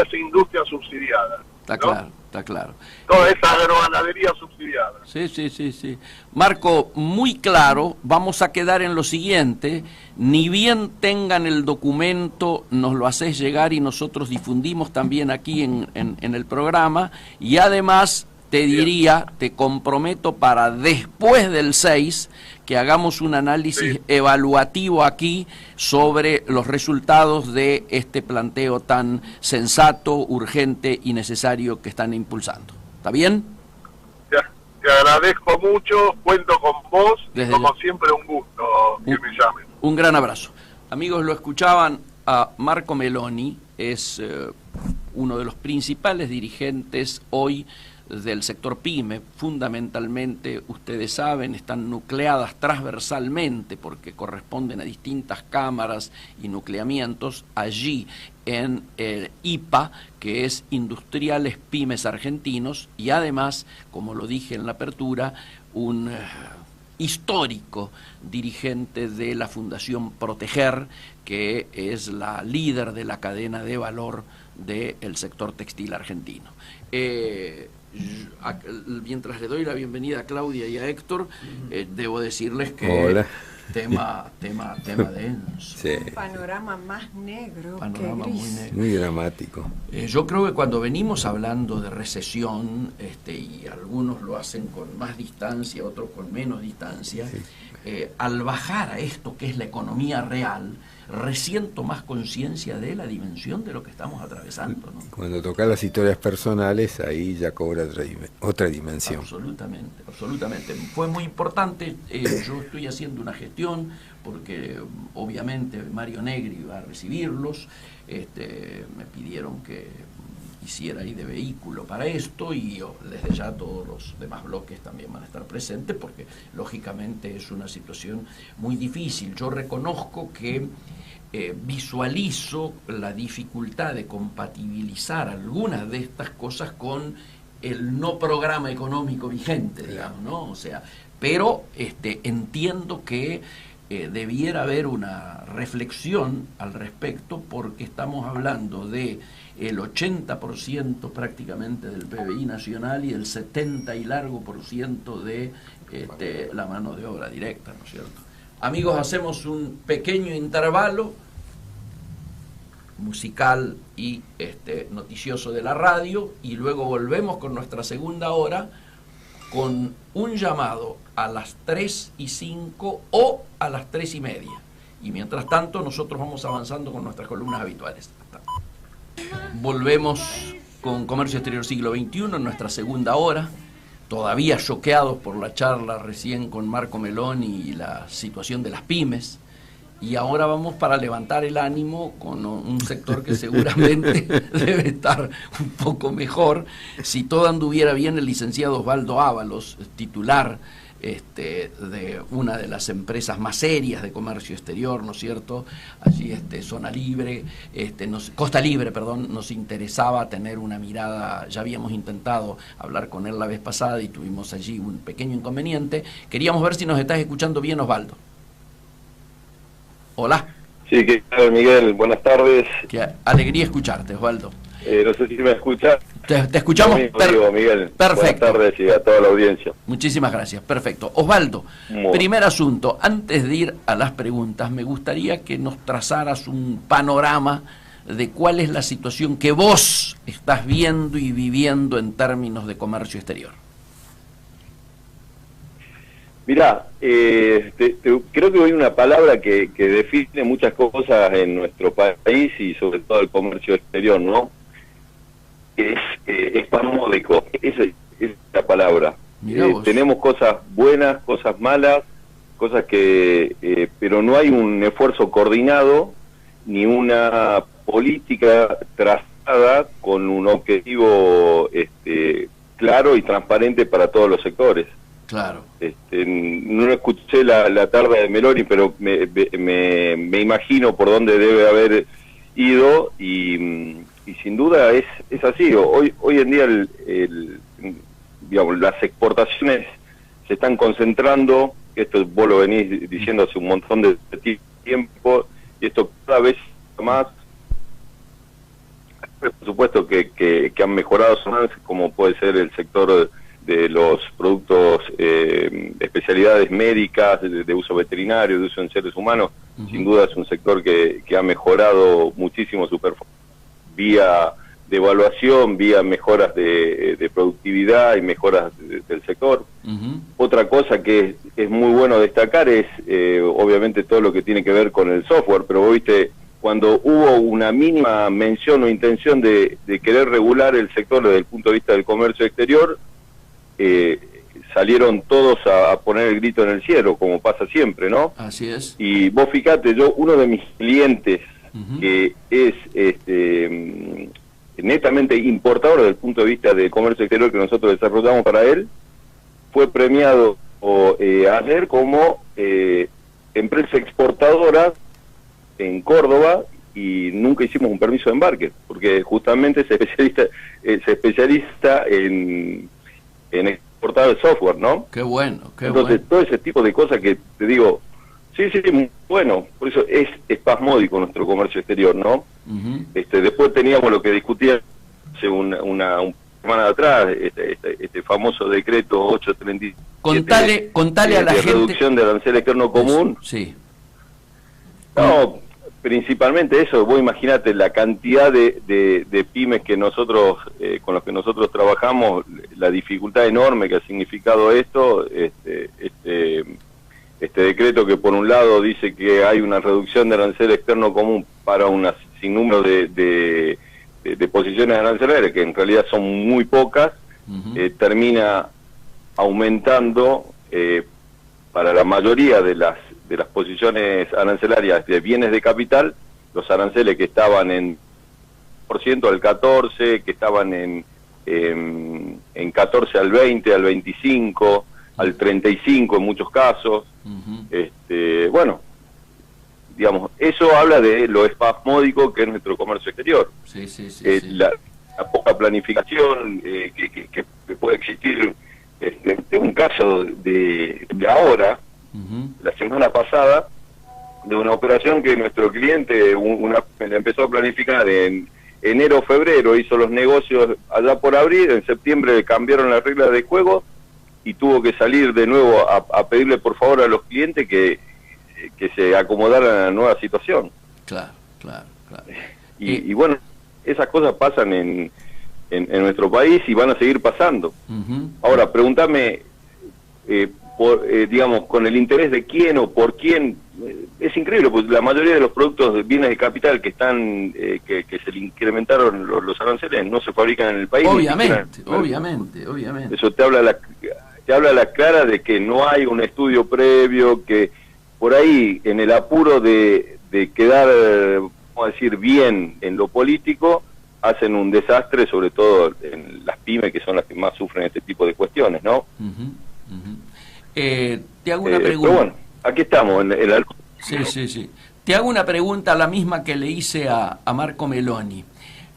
esa industria subsidiada? Está claro, está claro. Toda esa agroganadería subsidiada. Sí. Marco, muy claro, vamos a quedar en lo siguiente: ni bien tengan el documento, nos lo hacés llegar y nosotros difundimos también aquí en el programa, y además te diría, te comprometo para después del 6, que hagamos un análisis evaluativo aquí sobre los resultados de este planteo tan sensato, urgente y necesario que están impulsando. ¿Está bien? Te agradezco mucho, cuento con vos, como siempre un gusto que me llamen. Un gran abrazo. Amigos, lo escuchaban a Marco Meloni, es uno de los principales dirigentes hoy del sector PYME. Fundamentalmente, ustedes saben, están nucleadas transversalmente porque corresponden a distintas cámaras y nucleamientos allí en el IPA, que es Industriales Pymes Argentinos, y además, como lo dije en la apertura, un histórico dirigente de la Fundación Proteger, que es la líder de la cadena de valor del sector textil argentino. Mientras le doy la bienvenida a Claudia y a Héctor, debo decirles que hola. tema denso. Sí. Un panorama más negro que gris. Muy negro. Muy dramático. Yo creo que cuando venimos hablando de recesión, y algunos lo hacen con más distancia, otros con menos distancia, al bajar a esto que es la economía real, resiento más conciencia de la dimensión de lo que estamos atravesando, ¿no? Cuando tocas las historias personales, ahí ya cobra otra dimensión. Absolutamente. Fue muy importante. Yo estoy haciendo una gestión porque obviamente Mario Negri va a recibirlos. Me pidieron que hiciera ahí de vehículo para esto, y desde ya todos los demás bloques también van a estar presentes, porque lógicamente es una situación muy difícil. Yo reconozco que visualizo la dificultad de compatibilizar algunas de estas cosas con el no programa económico vigente, digamos, ¿no? O sea, pero entiendo que debiera haber una reflexión al respecto, porque estamos hablando de el 80% prácticamente del PBI nacional y el 70 y largo por ciento de la mano de obra directa, ¿no es cierto? Amigos, hacemos un pequeño intervalo musical y noticioso de la radio, y luego volvemos con nuestra segunda hora con un llamado a las 3:05 o a las 3:30. Y mientras tanto nosotros vamos avanzando con nuestras columnas habituales. Volvemos con Comercio Exterior Siglo XXI en nuestra segunda hora, todavía choqueados por la charla recién con Marco Meloni y la situación de las pymes. Y ahora vamos para levantar el ánimo con un sector que seguramente debe estar un poco mejor. Si todo anduviera bien, el licenciado Osvaldo Ábalos, titular de una de las empresas más serias de comercio exterior, ¿no es cierto? Allí Zona Libre, Costa Libre, perdón, nos interesaba tener una mirada. Ya habíamos intentado hablar con él la vez pasada y tuvimos allí un pequeño inconveniente. Queríamos ver si nos estás escuchando bien, Osvaldo. Hola. Sí, ¿qué tal, Miguel? Buenas tardes. Qué alegría escucharte, Osvaldo. No sé si me escuchas. Te escuchamos. Digo, Miguel. Perfecto. Buenas tardes y a toda la audiencia. Muchísimas gracias. Perfecto. Osvaldo, primer asunto. Antes de ir a las preguntas, me gustaría que nos trazaras un panorama de cuál es la situación que vos estás viendo y viviendo en términos de comercio exterior. Mirá, creo que hay una palabra que define muchas cosas en nuestro país y sobre todo el comercio exterior, ¿no? Es espasmódico, esa es la palabra. Tenemos cosas buenas, cosas malas, cosas que... pero no hay un esfuerzo coordinado ni una política trazada con un objetivo claro y transparente para todos los sectores. Claro. No escuché la tarde de Meloni, pero me imagino por dónde debe haber ido y sin duda es así. Hoy en día digamos, las exportaciones se están concentrando, esto vos lo venís diciendo hace un montón de tiempo, y esto cada vez más, por supuesto que han mejorado más, como puede ser el sector de los productos, especialidades médicas, de uso veterinario, de uso en seres humanos. Sin duda es un sector que ha mejorado muchísimo su performance, vía devaluación, vía mejoras de productividad y mejoras del sector. Otra cosa que es muy bueno destacar es, obviamente, todo lo que tiene que ver con el software, pero vos viste, cuando hubo una mínima mención o intención de querer regular el sector desde el punto de vista del comercio exterior, salieron todos a poner el grito en el cielo, como pasa siempre, ¿no? Así es. Y vos fíjate, uno de mis clientes, que es netamente importador desde el punto de vista del comercio exterior que nosotros desarrollamos para él, fue premiado ayer como empresa exportadora en Córdoba, y nunca hicimos un permiso de embarque, porque justamente se especializa en exportar el software, ¿no? Qué bueno, qué Entonces, bueno. todo ese tipo de cosas que te digo, sí, bueno, por eso es espasmódico nuestro comercio exterior, ¿no? Después teníamos lo que discutía hace una semana atrás, este famoso decreto 837. Contale a la gente. Reducción de arancel externo común. Sí. No, principalmente eso. Vos imaginate la cantidad de pymes que nosotros, con los que nosotros trabajamos, la dificultad enorme que ha significado esto, este decreto que por un lado dice que hay una reducción de arancel externo común para un sinnúmero de posiciones arancelarias, que en realidad son muy pocas, termina aumentando para la mayoría de las posiciones arancelarias de bienes de capital, los aranceles que estaban en % al 14, que estaban en 14 al 20, al 25, al 35 en muchos casos. Bueno, digamos, eso habla de lo espasmódico que es nuestro comercio exterior. Sí. La poca planificación que puede existir. Un caso de ahora, la semana pasada, de una operación que nuestro cliente la empezó a planificar en enero o febrero, hizo los negocios allá por abril, en septiembre cambiaron las reglas de juego y tuvo que salir de nuevo a pedirle por favor a los clientes que se acomodaran a la nueva situación. Claro, claro, claro. Y bueno, esas cosas pasan en nuestro país y van a seguir pasando. Ahora, pregúntame, digamos, con el interés de quién o por quién, es increíble, porque la mayoría de los productos de bienes de capital que están que se le incrementaron los aranceles no se fabrican en el país. Obviamente. Eso te habla a la clara de que no hay un estudio previo, que por ahí, en el apuro de quedar, vamos a decir, bien en lo político, hacen un desastre, sobre todo en las pymes, que son las que más sufren este tipo de cuestiones, ¿no? Te hago una pregunta. Pero bueno, aquí estamos. Sí. Te hago una pregunta, la misma que le hice a Marco Meloni.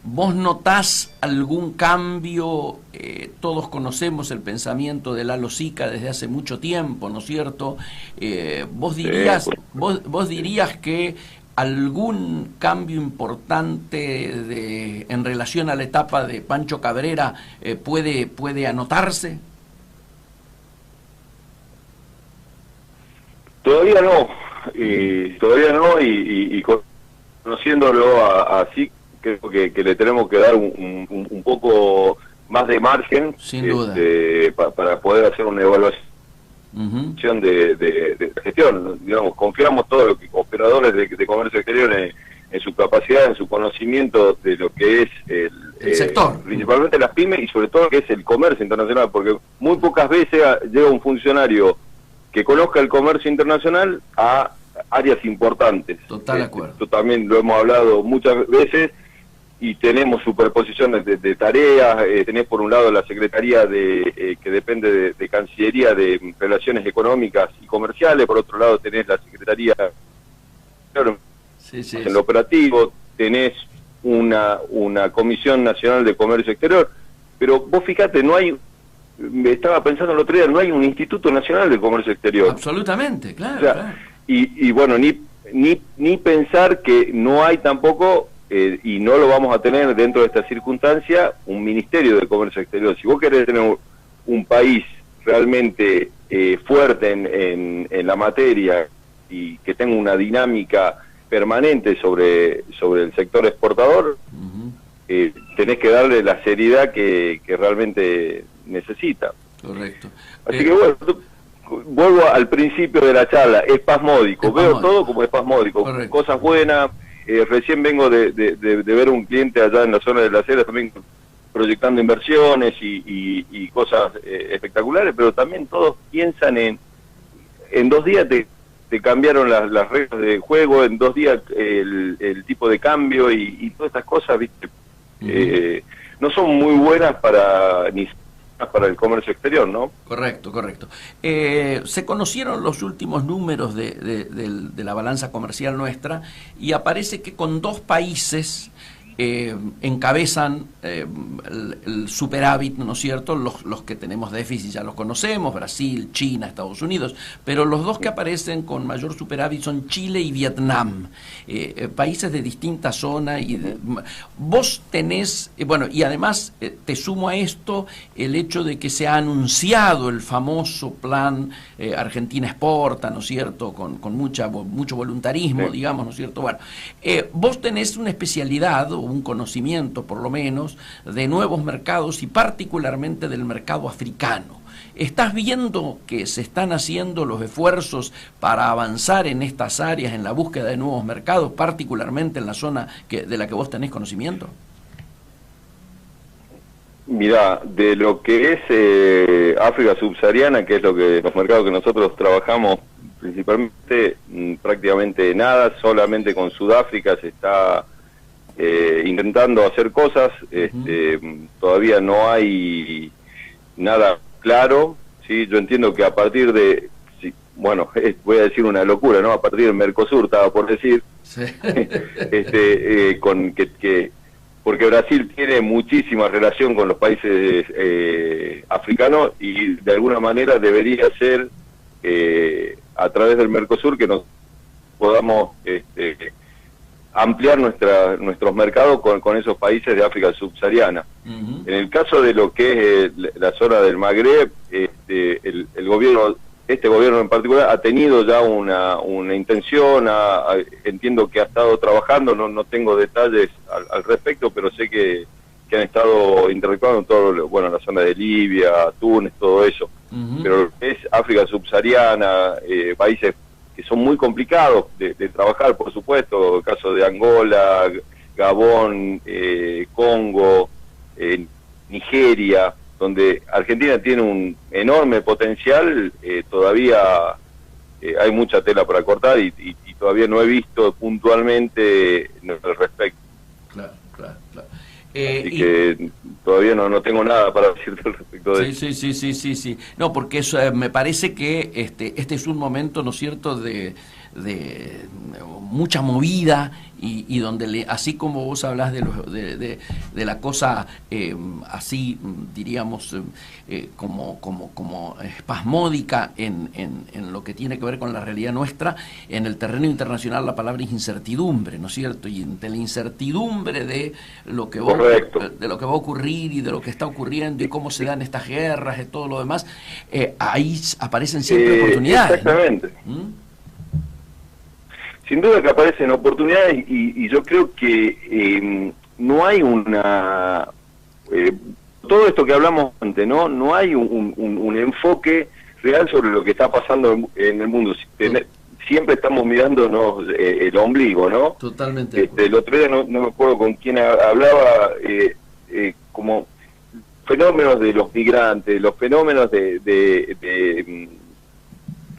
¿Vos notás algún cambio? Todos conocemos el pensamiento de Lalo Sica desde hace mucho tiempo, ¿no es cierto? ¿Vos dirías que algún cambio importante en relación a la etapa de Pancho Cabrera puede anotarse? Todavía no, y conociéndolo así, creo que le tenemos que dar un poco más de margen, sin duda, para poder hacer una evaluación de gestión. Digamos, confiamos todos los operadores de comercio exterior en su capacidad, en su conocimiento de lo que es el sector, principalmente las pymes y sobre todo lo que es el comercio internacional, porque muy pocas veces llega un funcionario que conozca el comercio internacional a áreas importantes. Total de acuerdo. Esto también lo hemos hablado muchas veces y tenemos superposiciones de tareas. Tenés por un lado la Secretaría que depende de Cancillería de Relaciones Económicas y Comerciales, por otro lado tenés la Secretaría en lo operativo, tenés una Comisión Nacional de Comercio Exterior, pero vos fíjate, no hay... Me estaba pensando el otro día, no hay un Instituto Nacional de Comercio Exterior. Absolutamente, claro. O sea, claro. Y bueno, ni pensar que no hay tampoco, y no lo vamos a tener dentro de esta circunstancia, un Ministerio de Comercio Exterior. Si vos querés tener un país realmente fuerte en la materia y que tenga una dinámica permanente sobre el sector exportador, tenés que darle la seriedad que realmente necesita. Correcto. Así que bueno, vuelvo al principio de la charla, espasmódico, veo todo como espasmódico. Correcto. Cosas buenas. Recién vengo de ver un cliente allá en la zona de las Heras también proyectando inversiones y cosas espectaculares, pero también todos piensan en 2 días te cambiaron las reglas de juego, en 2 días el tipo de cambio y todas estas cosas, ¿viste? No son muy buenas para el comercio exterior, ¿no? Correcto. Se conocieron los últimos números de la balanza comercial nuestra y aparece que con 2 países encabezan el superávit, ¿no es cierto? Los que tenemos déficit ya los conocemos, Brasil, China, Estados Unidos, pero los 2 que aparecen con mayor superávit son Chile y Vietnam, países de distinta zona. Vos tenés, bueno, y además te sumo a esto el hecho de que se ha anunciado el famoso plan Argentina Exporta, ¿no es cierto?, con mucho voluntarismo, digamos, ¿no es cierto? Bueno, vos tenés una especialidad o un conocimiento, por lo menos, de nuevos mercados y particularmente del mercado africano. ¿Estás viendo que se están haciendo los esfuerzos para avanzar en estas áreas, en la búsqueda de nuevos mercados, particularmente en la zona de la que vos tenés conocimiento? Mirá, de lo que es África subsahariana, que es los mercados que nosotros trabajamos principalmente, prácticamente nada, solamente con Sudáfrica se está intentando hacer cosas. Todavía no hay nada claro, ¿sí? Yo entiendo que a partir de, bueno, voy a decir una locura, ¿no? A partir del Mercosur, estaba por decir, porque Brasil tiene muchísima relación con los países africanos y de alguna manera debería ser a través del Mercosur que nos podamos ampliar nuestros mercados con esos países de África subsahariana. En el caso de lo que es la zona del Magreb, el gobierno, este gobierno en particular, ha tenido ya una intención, entiendo que ha estado trabajando, no tengo detalles al respecto, pero sé que han estado interactuando en todo, bueno, la zona de Libia, Túnez, todo eso. Pero lo que es África subsahariana, países que son muy complicados de trabajar, por supuesto, el caso de Angola, Gabón, Congo, Nigeria, donde Argentina tiene un enorme potencial, todavía hay mucha tela para cortar y todavía no he visto puntualmente al respecto. Claro. Así que todavía no tengo nada para decirte al respecto de eso. Sí. No, porque eso, me parece que este es un momento, ¿no es cierto?, de mucha movida y donde así como vos hablas de la cosa así, diríamos, como espasmódica en lo que tiene que ver con la realidad nuestra, en el terreno internacional la palabra es incertidumbre, ¿no es cierto? Y entre la incertidumbre de lo que va a ocurrir y de lo que está ocurriendo y cómo se dan estas guerras y todo lo demás, ahí aparecen siempre oportunidades. Exactamente. ¿Mm? Sin duda que aparecen oportunidades y yo creo que no hay una... todo esto que hablamos antes, no hay un enfoque real sobre lo que está pasando en el mundo. Siempre estamos mirándonos el ombligo, ¿no? Totalmente. El otro día no me acuerdo con quién hablaba, como fenómenos de los migrantes, los fenómenos de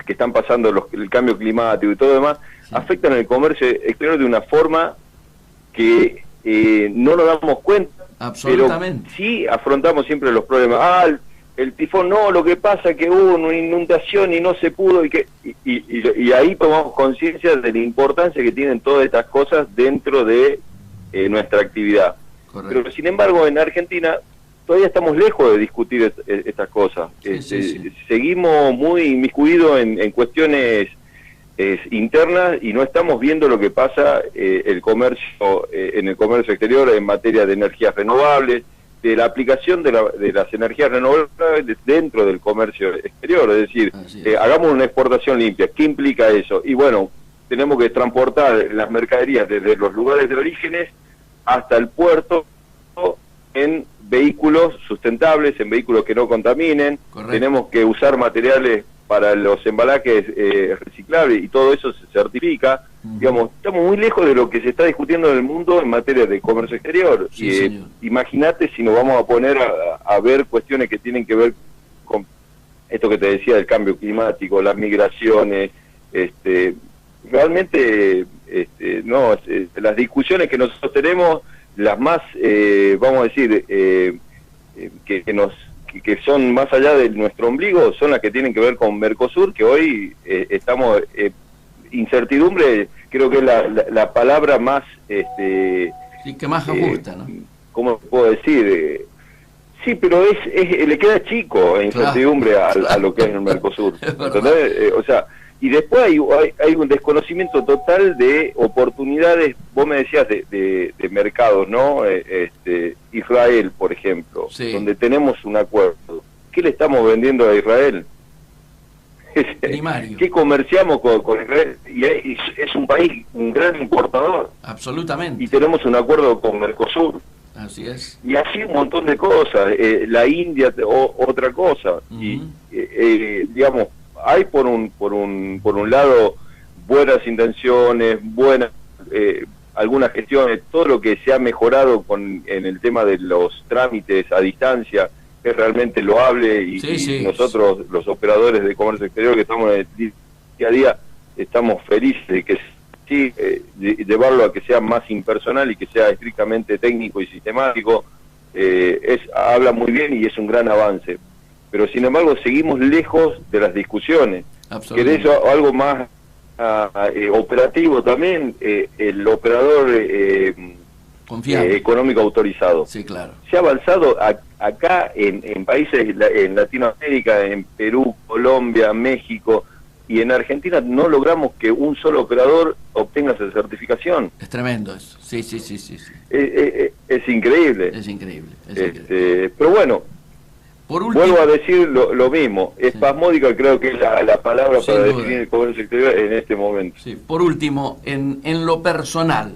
que están pasando, el cambio climático y todo demás, afectan el comercio exterior de una forma que no nos damos cuenta. Absolutamente. Pero sí afrontamos siempre los problemas. El tifón, no, lo que pasa es que hubo una inundación y no se pudo, y ahí tomamos conciencia de la importancia que tienen todas estas cosas dentro de nuestra actividad. Correcto. Pero sin embargo en Argentina todavía estamos lejos de discutir estas cosas. Sí. Seguimos muy inmiscuidos en cuestiones internas y no estamos viendo lo que pasa en el comercio exterior en materia de energías renovables, de la aplicación de las energías renovables dentro del comercio exterior. Es decir, hagamos una exportación limpia. ¿Qué implica eso? Y bueno, tenemos que transportar las mercaderías desde los lugares de orígenes hasta el puerto en vehículos sustentables, en vehículos que no contaminen. Correcto. Tenemos que usar materiales para los embalajes reciclables y todo eso se certifica. Digamos, estamos muy lejos de lo que se está discutiendo en el mundo en materia de comercio exterior. Imagínate si nos vamos a poner a ver cuestiones que tienen que ver con esto que te decía del cambio climático, las migraciones, realmente las discusiones que nosotros tenemos, las más, vamos a decir, que son más allá de nuestro ombligo, son las que tienen que ver con Mercosur, que hoy estamos, incertidumbre, creo que es la palabra más... sí, que más ajusta, ¿no? ¿Cómo puedo decir? Sí, pero le queda chico incertidumbre, claro, a lo que es el Mercosur. ¿Entendés? O sea, y después hay un desconocimiento total de oportunidades, vos me decías, de mercados, ¿no? Israel, por ejemplo, donde tenemos un acuerdo. ¿Qué le estamos vendiendo a Israel? Primario. ¿Qué comerciamos con Israel? Y es un país, un gran importador. Absolutamente. Y tenemos un acuerdo con Mercosur. Así es. Y así un montón de cosas. La India, otra cosa. Y digamos, hay por un lado buenas intenciones, algunas gestiones, todo lo que se ha mejorado en el tema de los trámites a distancia es realmente loable y nosotros, los operadores de comercio exterior que estamos en el día a día, estamos felices de que llevarlo a que sea más impersonal y que sea estrictamente técnico y sistemático. Habla muy bien y es un gran avance, pero sin embargo seguimos lejos de las discusiones. ¿Querés algo más operativo también? El operador económico autorizado. Sí, claro. Se ha avanzado acá en países en Latinoamérica, en Perú, Colombia, México, y en Argentina no logramos que un solo operador obtenga esa certificación. Es tremendo eso, sí. Es increíble. Es increíble. Pero bueno, por último, vuelvo a decir lo mismo, espasmódica creo que es la palabra para definir el comercio exterior en este momento. Sí. Por último, en lo personal,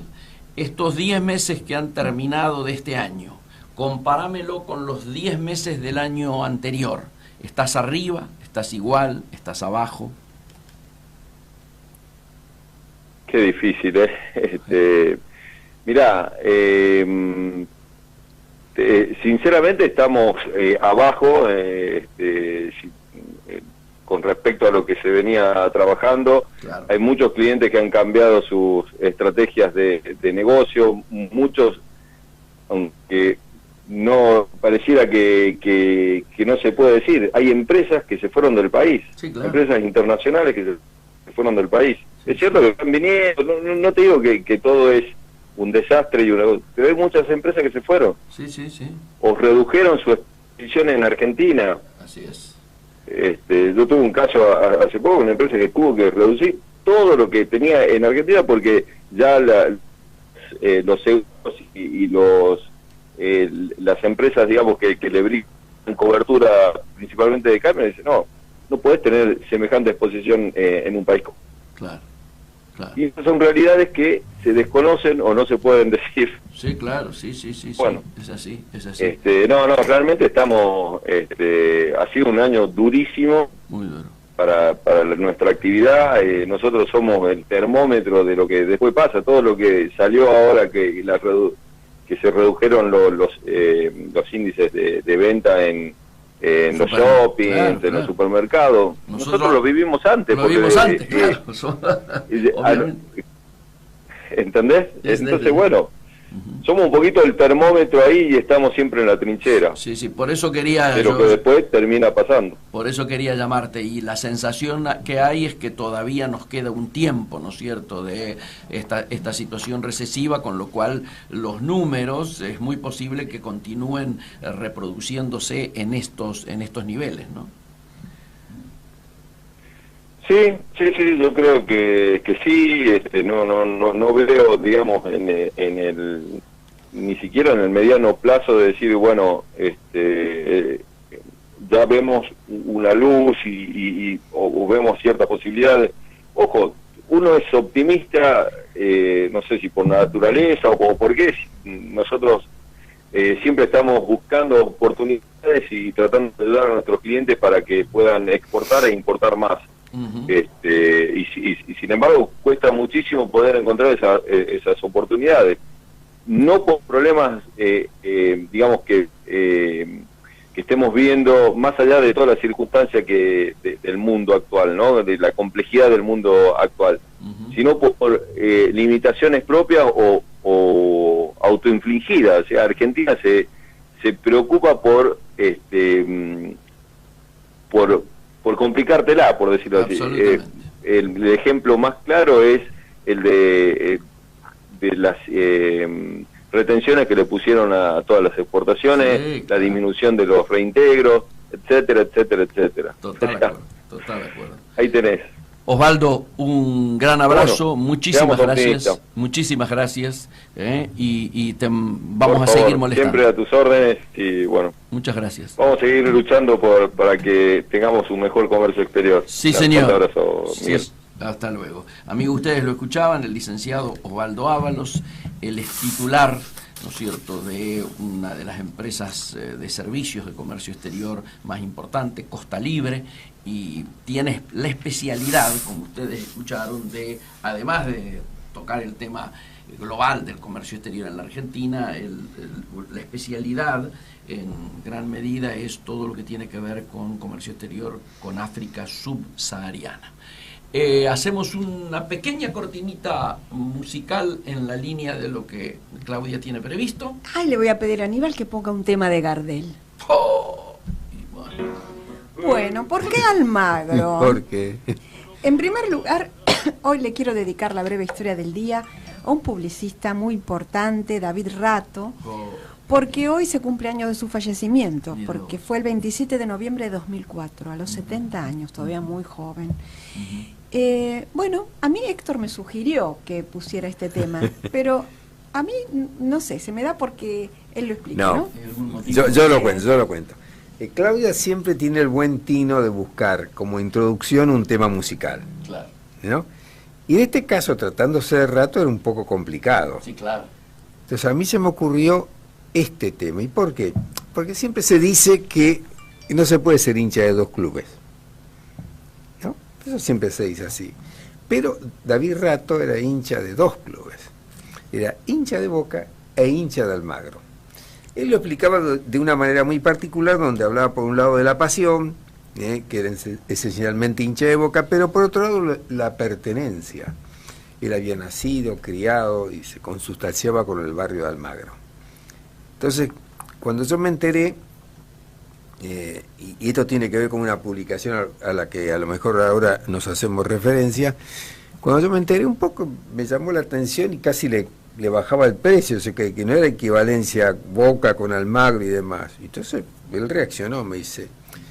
estos 10 meses que han terminado de este año, comparámelo con los 10 meses del año anterior. ¿Estás arriba? ¿Estás igual? ¿Estás abajo? Qué difícil, mirá, sinceramente estamos abajo con respecto a lo que se venía trabajando. Claro. Hay muchos clientes que han cambiado sus estrategias de negocio, muchos, aunque no pareciera que no se puede decir, hay empresas que se fueron del país, sí, claro. Empresas internacionales que se fueron del país. Sí, es cierto que están viniendo, no te digo que todo es un desastre, pero hay muchas empresas que se fueron. Sí. O redujeron su exposición en Argentina. Así es. Yo tuve un caso hace poco, una empresa que tuvo que reducir todo lo que tenía en Argentina porque ya los seguros y las empresas, digamos, que le brindan cobertura principalmente de carne, dicen, no puedes tener semejante exposición en un país. Claro. Y esas son realidades que se desconocen o no se pueden decir. Sí, claro, sí. Bueno, es así. Realmente estamos, ha sido un año durísimo. Muy duro. Para nuestra actividad. Nosotros somos el termómetro de lo que después pasa, todo lo que salió ahora que se redujeron los índices de venta en los shopping, en los supermercados. Nosotros lo vivimos antes. Claro. ¿Entendés? Entonces, bueno, somos un poquito el termómetro ahí y estamos siempre en la trinchera. Sí, por eso quería... Pero que después termina pasando. Por eso quería llamarte, y la sensación que hay es que todavía nos queda un tiempo, ¿no es cierto?, de esta situación recesiva, con lo cual los números es muy posible que continúen reproduciéndose en estos niveles, ¿no? Sí, yo creo que sí. No veo, digamos, ni siquiera en el mediano plazo de decir, bueno, ya vemos una luz o vemos ciertas posibilidades. Ojo, uno es optimista, no sé si por naturaleza o por qué. Nosotros siempre estamos buscando oportunidades y tratando de ayudar a nuestros clientes para que puedan exportar e importar más. Y sin embargo cuesta muchísimo poder encontrar esas oportunidades, no por problemas digamos que estemos viendo más allá de todas las circunstancias del mundo actual, ¿no?, de la complejidad del mundo actual, sino por limitaciones propias o autoinfligidas. O sea, Argentina se preocupa por complicártela, por decirlo así. El ejemplo más claro es el de las retenciones que le pusieron a todas las exportaciones, sí, claro, la disminución de los reintegros, etcétera. Total de acuerdo. Ahí tenés. Osvaldo, un gran abrazo, bueno, muchísimas gracias, y vamos a seguir molestando. Siempre a tus órdenes y bueno. Muchas gracias. Vamos a seguir luchando para que tengamos un mejor comercio exterior. Sí, señor. Un abrazo, Miguel. Sí. Hasta luego. Amigos, ustedes lo escuchaban, el licenciado Osvaldo Ábalos, él es titular, ¿no es cierto?, de una de las empresas de servicios de comercio exterior más importante, Costa Libre, y tiene la especialidad, como ustedes escucharon, además de tocar el tema global del comercio exterior en la Argentina, la especialidad en gran medida es todo lo que tiene que ver con comercio exterior con África subsahariana. Hacemos una pequeña cortinita musical en la línea de lo que Claudia tiene previsto. Le voy a pedir a Aníbal que ponga un tema de Gardel. Bueno, ¿por qué Almagro? ¿Por qué? En primer lugar, hoy le quiero dedicar la breve historia del día a un publicista muy importante, David Rato, porque hoy se cumple años de su fallecimiento, Mira porque vos. fue el 27 de noviembre de 2004, a los 70 años, todavía muy joven. Bueno, a mí Héctor me sugirió que pusiera este tema, pero a mí, no sé, se me da porque él lo explica, No. ¿no? ¿Hay algún motivo? Yo lo cuento. Claudia siempre tiene el buen tino de buscar como introducción un tema musical, Claro, ¿no? Y en este caso, tratándose de Rato, era un poco complicado. sí, claro. Entonces a mí se me ocurrió este tema. ¿Y por qué? Porque siempre se dice que no se puede ser hincha de dos clubes, ¿no? Eso siempre se dice así. Pero David Rato era hincha de dos clubes. Era hincha de Boca e hincha de Almagro. Él lo explicaba de una manera muy particular, donde hablaba por un lado de la pasión, que era esencialmente hincha de Boca, pero por otro lado la pertenencia. Él había nacido, criado y se consustanciaba con el barrio de Almagro. Entonces, cuando yo me enteré, y esto tiene que ver con una publicación a la que a lo mejor ahora nos hacemos referencia, cuando yo me enteré un poco me llamó la atención y casi le bajaba el precio, o sea, que no era equivalencia Boca con Almagro y demás. Entonces él reaccionó, me dice,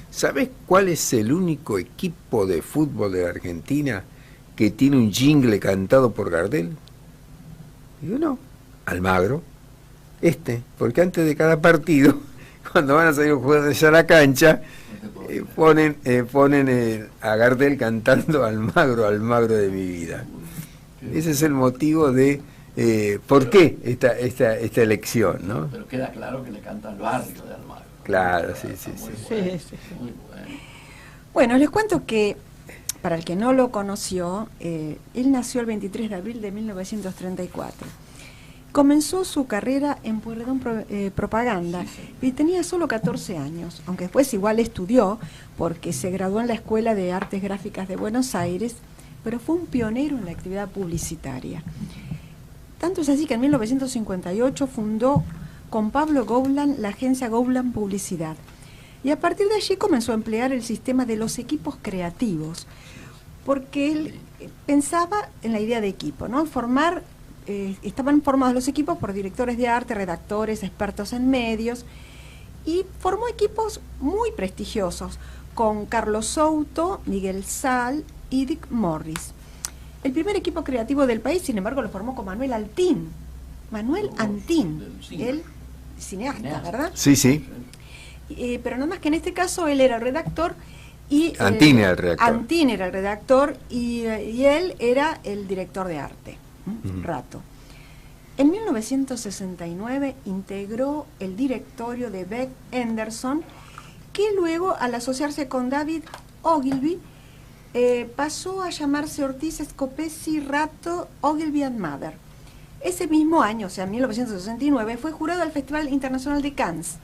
¿sabes cuál es el único equipo de fútbol de la Argentina que tiene un jingle cantado por Gardel? Digo, no, Almagro, porque antes de cada partido, cuando van a salir los jugadores a la cancha, ponen a Gardel cantando Almagro, Almagro de mi vida. Ese es el motivo de por qué esta elección, ¿no? Pero queda claro que le canta al barrio de Almagro. Claro, sí. Muy bueno. Bueno, les cuento que, para el que no lo conoció, él nació el 23 de abril de 1934. Comenzó su carrera en Pueyrredón Propaganda y tenía solo 14 años, aunque después igual estudió porque se graduó en la Escuela de Artes Gráficas de Buenos Aires, pero fue un pionero en la actividad publicitaria. Tanto es así que en 1958 fundó con Pablo Gowland la agencia Gowland Publicidad y a partir de allí comenzó a emplear el sistema de los equipos creativos, porque él pensaba en la idea de equipo, ¿no? Estaban formados los equipos por directores de arte, redactores, expertos en medios, y formó equipos muy prestigiosos con Carlos Souto, Miguel Sal y Dick Morris. El primer equipo creativo del país, sin embargo, lo formó con Manuel Antín. Manuel Antín, el cineasta, ¿verdad? Sí. Pero nada más que en este caso él era el redactor y Antín era el redactor. Antín era el redactor y él era el director de arte. Rato. En 1969 integró el directorio de Beck Henderson, que luego, al asociarse con David Ogilvy, pasó a llamarse Ortiz Scopesi Rato Ogilvy and Mather. Ese mismo año, o sea, en 1969, fue jurado al Festival Internacional de Cannes.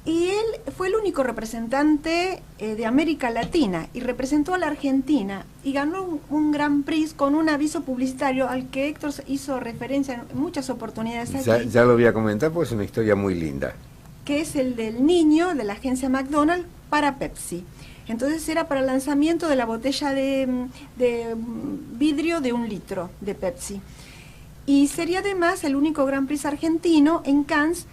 Y él fue el único representante de América Latina y representó a la Argentina y ganó un Grand Prix con un aviso publicitario al que Héctor hizo referencia en muchas oportunidades aquí, Ya lo voy a comentar porque es una historia muy linda. que es el del niño de la agencia McDonald's para Pepsi. Entonces era para el lanzamiento de la botella de vidrio de 1 litro de Pepsi. Y sería además el único Grand Prix argentino en Cannes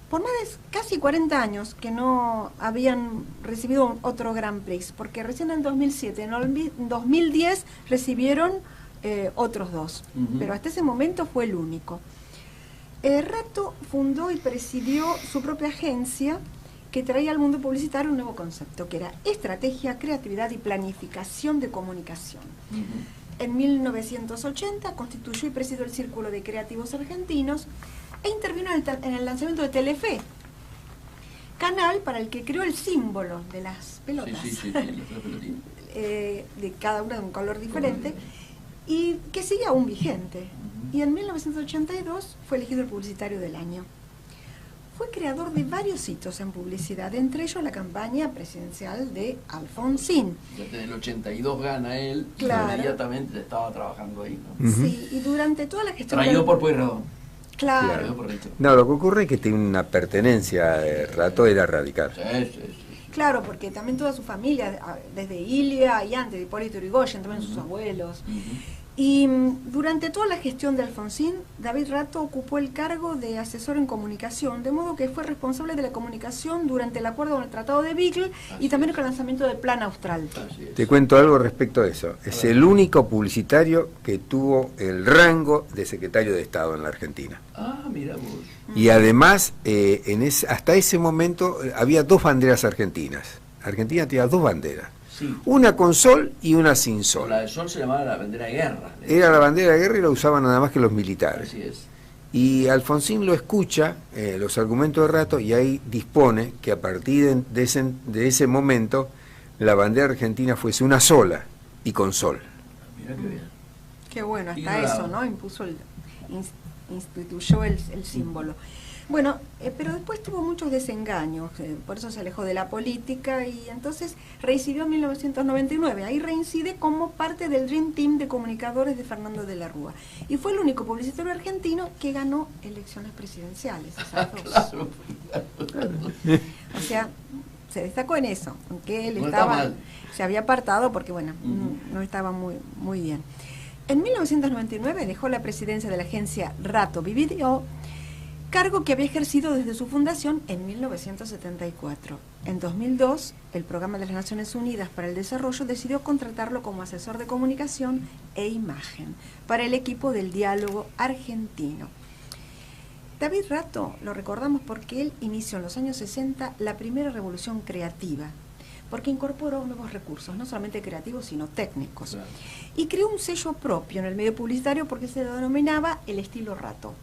por más de casi 40 años que no habían recibido otro Grand Prix, porque recién en 2007, en 2010 recibieron otros 2, pero hasta ese momento fue el único. Rato fundó y presidió su propia agencia que traía al mundo publicitario un nuevo concepto, que era estrategia, creatividad y planificación de comunicación. En 1980 constituyó y presidió el Círculo de Creativos Argentinos e intervino en el lanzamiento de Telefe, canal para el que creó el símbolo de las pelotas, Sí, las pelotinas. de cada una de un color diferente, y que sigue aún vigente. Y en 1982 fue elegido el publicitario del año. Fue creador de varios hitos en publicidad, entre ellos la campaña presidencial de Alfonsín. Desde el 82 gana él, Claro. Inmediatamente estaba trabajando ahí, ¿no? Sí, y durante toda la gestión... Traído por Pueyrredón. Claro. Traído por Richard. No, lo que ocurre es que tiene una pertenencia, Rato era radical. Sí. Claro, porque también toda su familia, desde Ilia y antes, de Hipólito Yrigoyen, también sus abuelos. Y durante toda la gestión de Alfonsín, David Rato ocupó el cargo de asesor en comunicación, de modo que fue responsable de la comunicación durante el acuerdo con el Tratado de Beagle y también con el lanzamiento del Plan Austral. Te cuento algo respecto a eso. Es el único publicitario que tuvo el rango de secretario de Estado en la Argentina. Ah, mira vos. Y además, hasta ese momento había dos banderas argentinas. Argentina tenía dos banderas. Sí. Una con sol y una sin sol. La de sol se llamaba la bandera de guerra. Era la bandera de guerra y la usaban nada más que los militares. Así es. Y Alfonsín lo escucha, los argumentos de Rato, y ahí dispone que a partir de ese momento la bandera argentina fuese una sola y con sol. Mira qué bien. Qué bueno, Y hasta la- eso, ¿no? Instituyó el símbolo. Bueno, pero después tuvo muchos desengaños, por eso se alejó de la política y entonces reincidió en 1999. Ahí reincide como parte del Dream Team de comunicadores de Fernando de la Rúa. Y fue el único publicitario argentino que ganó elecciones presidenciales, esas dos. Claro. O sea, se destacó en eso, aunque él No está estaba, mal. se había apartado porque, bueno, no estaba muy bien. En 1999 dejó la presidencia de la agencia Rato Video, cargo que había ejercido desde su fundación en 1974. En 2002, el Programa de las Naciones Unidas para el Desarrollo decidió contratarlo como asesor de comunicación e imagen para el equipo del diálogo argentino. David Rato lo recordamos porque él inició en los años 60 la primera revolución creativa, porque incorporó nuevos recursos, no solamente creativos, sino técnicos. Claro. Y creó un sello propio en el medio publicitario porque se denominaba el estilo Rato.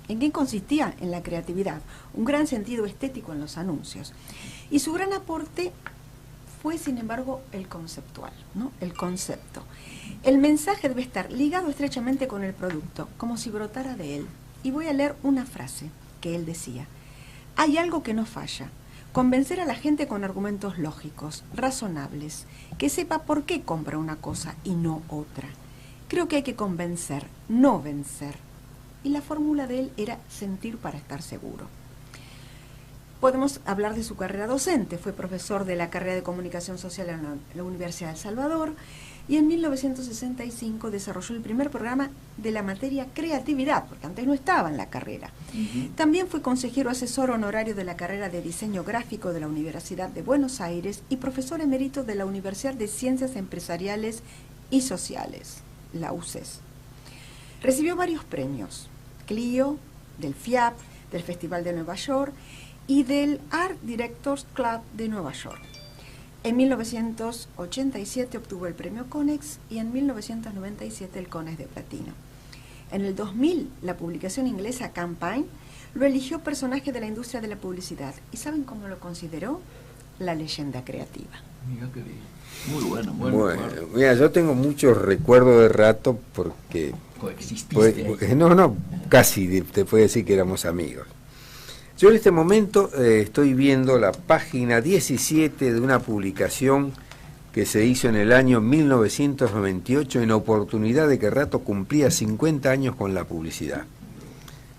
¿En qué consistía? En la creatividad, un gran sentido estético en los anuncios. Y su gran aporte fue, sin embargo, el conceptual, ¿no? El concepto. El mensaje debe estar ligado estrechamente con el producto, como si brotara de él. Y voy a leer una frase que él decía. Hay algo que no falla. Convencer a la gente con argumentos lógicos, razonables, que sepa por qué compra una cosa y no otra. Creo que hay que convencer, no vencer. Y la fórmula de él era sentir para estar seguro. Podemos hablar de su carrera docente. Fue profesor de la carrera de Comunicación Social en la Universidad de El Salvador y en 1965 desarrolló el primer programa de la materia creatividad, porque antes no estaba en la carrera. También fue consejero asesor honorario de la carrera de Diseño Gráfico de la Universidad de Buenos Aires y profesor emérito de la Universidad de Ciencias Empresariales y Sociales, la UCES. Recibió varios premios, Clio, del FIAP, del Festival de Nueva York y del Art Directors Club de Nueva York. En 1987 obtuvo el premio Conex y en 1997 el Conex de Platino. En el 2000, la publicación inglesa Campaign lo eligió personaje de la industria de la publicidad. ¿Y saben cómo lo consideró? La leyenda creativa. Mira qué bien. Muy bueno. Mira, yo tengo muchos recuerdos de Rato porque... Coexististe ahí. No, casi te puedo decir que éramos amigos. Yo en este momento estoy viendo la página 17 de una publicación que se hizo en el año 1998 en oportunidad de que Rato cumplía 50 años con la publicidad.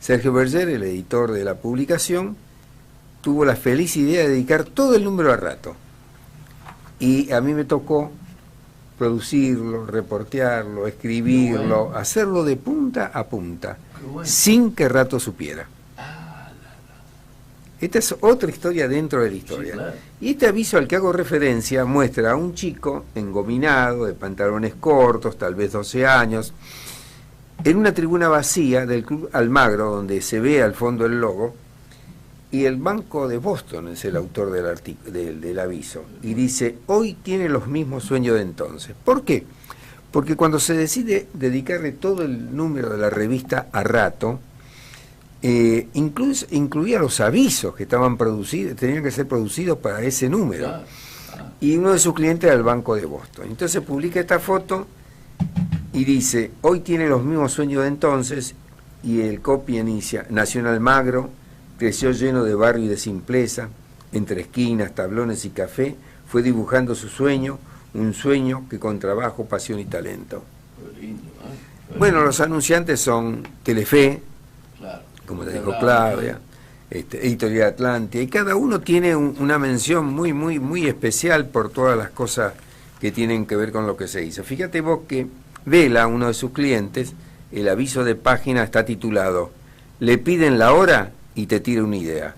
Sergio Berger, el editor de la publicación, tuvo la feliz idea de dedicar todo el número a Rato. Y a mí me tocó producirlo, reportearlo, escribirlo, bueno. hacerlo de punta a punta, Bueno. sin que Rato supiera. Esta es otra historia dentro de la historia. Sí, claro. Y este aviso al que hago referencia muestra a un chico engominado, de pantalones cortos, tal vez 12 años, en una tribuna vacía del Club Almagro, donde se ve al fondo el logo, y el Banco de Boston es el autor del aviso, y dice, hoy tiene los mismos sueños de entonces. ¿Por qué? Porque cuando se decide dedicarle todo el número de la revista a Rato, incluía los avisos que estaban producidos, tenían que ser producidos para ese número. Claro. Y uno de sus clientes era el Banco de Boston. Entonces publica esta foto y dice, hoy tiene los mismos sueños de entonces, y el copy inicia, nació en Almagro, creció lleno de barrio y de simpleza, entre esquinas, tablones y café, fue dibujando su sueño, un sueño que con trabajo, pasión y talento. Qué lindo, ¿eh? Bueno, los anunciantes son Telefe, Claro. como te dijo Claudia, Editorial Atlántida, y cada uno tiene una mención muy especial por todas las cosas que tienen que ver con lo que se hizo. Fíjate vos que Vela, uno de sus clientes, el aviso de página está titulado "Le piden la hora y te tira una idea".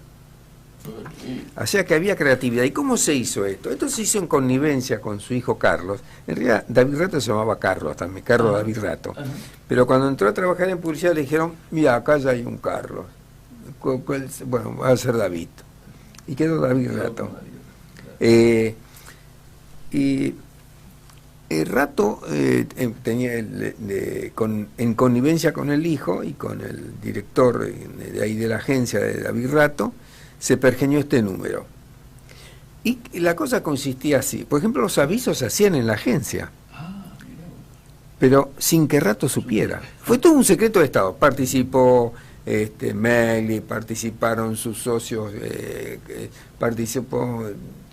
O sea que había creatividad. ¿Y cómo se hizo esto? Esto se hizo en connivencia con su hijo Carlos. En realidad, David Rato se llamaba Carlos también, Carlos David Rato. Pero cuando entró a trabajar en publicidad le dijeron, mira, acá ya hay un Carlos. Bueno, va a ser David. Y quedó David Rato. El Rato tenía en connivencia con el hijo y con el director de ahí de la agencia de David Rato, se pergeñó este número. Y la cosa consistía así. Por ejemplo, los avisos se hacían en la agencia, pero sin que Rato supiera. Fue todo un secreto de Estado. Participó Megli, participaron sus socios, participó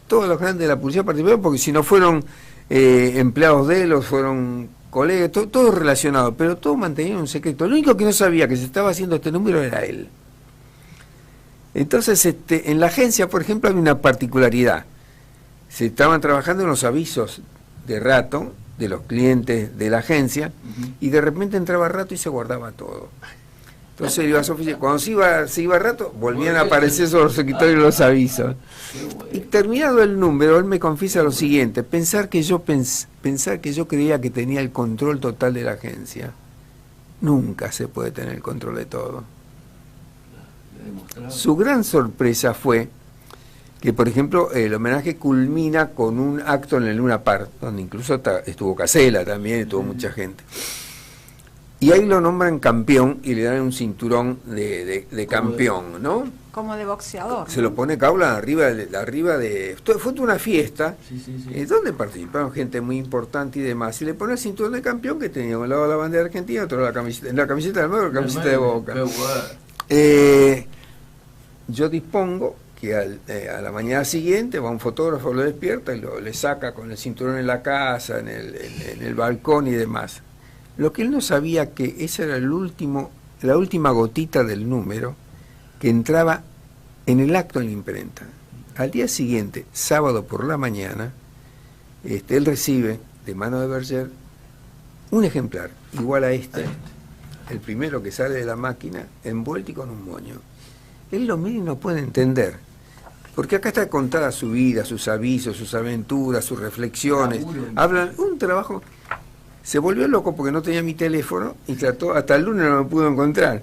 todos los grandes de la publicidad, participaron porque si no fueron empleados de él, o fueron colegas, todo relacionado, pero todo mantenía un secreto. Lo único que no sabía que se estaba haciendo este número era él. Entonces, en la agencia, por ejemplo, había una particularidad. Se estaban trabajando en los avisos de Rato, de los clientes de la agencia, y de repente entraba Rato y se guardaba todo. Entonces iba a su oficina. Cuando se iba Rato, volvían a aparecer sobre los escritorios los avisos. Y terminado el número, él me confiesa lo siguiente: pensar que yo creía que tenía el control total de la agencia. Nunca se puede tener el control de todo. Su gran sorpresa fue que, por ejemplo, el homenaje culmina con un acto en el Luna Park, donde incluso estuvo Casella también, estuvo mucha gente. Y ahí lo nombran campeón y le dan un cinturón de campeón, ¿no? Como de boxeador. Se lo pone Kaula arriba de... Fue una fiesta, donde participaron gente muy importante y demás. Y le pone el cinturón de campeón que tenía un lado la bandera argentina, otro la camiseta del Magro, la camiseta de Boca. Yo dispongo que a la mañana siguiente va un fotógrafo, lo despierta y le saca con el cinturón en la casa, en el balcón y demás. Lo que él no sabía, que esa era la última gotita del número que entraba en el acto en la imprenta. Al día siguiente, sábado por la mañana, él recibe de mano de Berger un ejemplar igual a este, el primero que sale de la máquina, envuelto y con un moño. Él lo mira y no puede entender, porque acá está contada su vida, sus avisos, sus aventuras, sus reflexiones. Hablan un trabajo. Se volvió loco porque no tenía mi teléfono y trató, hasta el lunes no me pudo encontrar.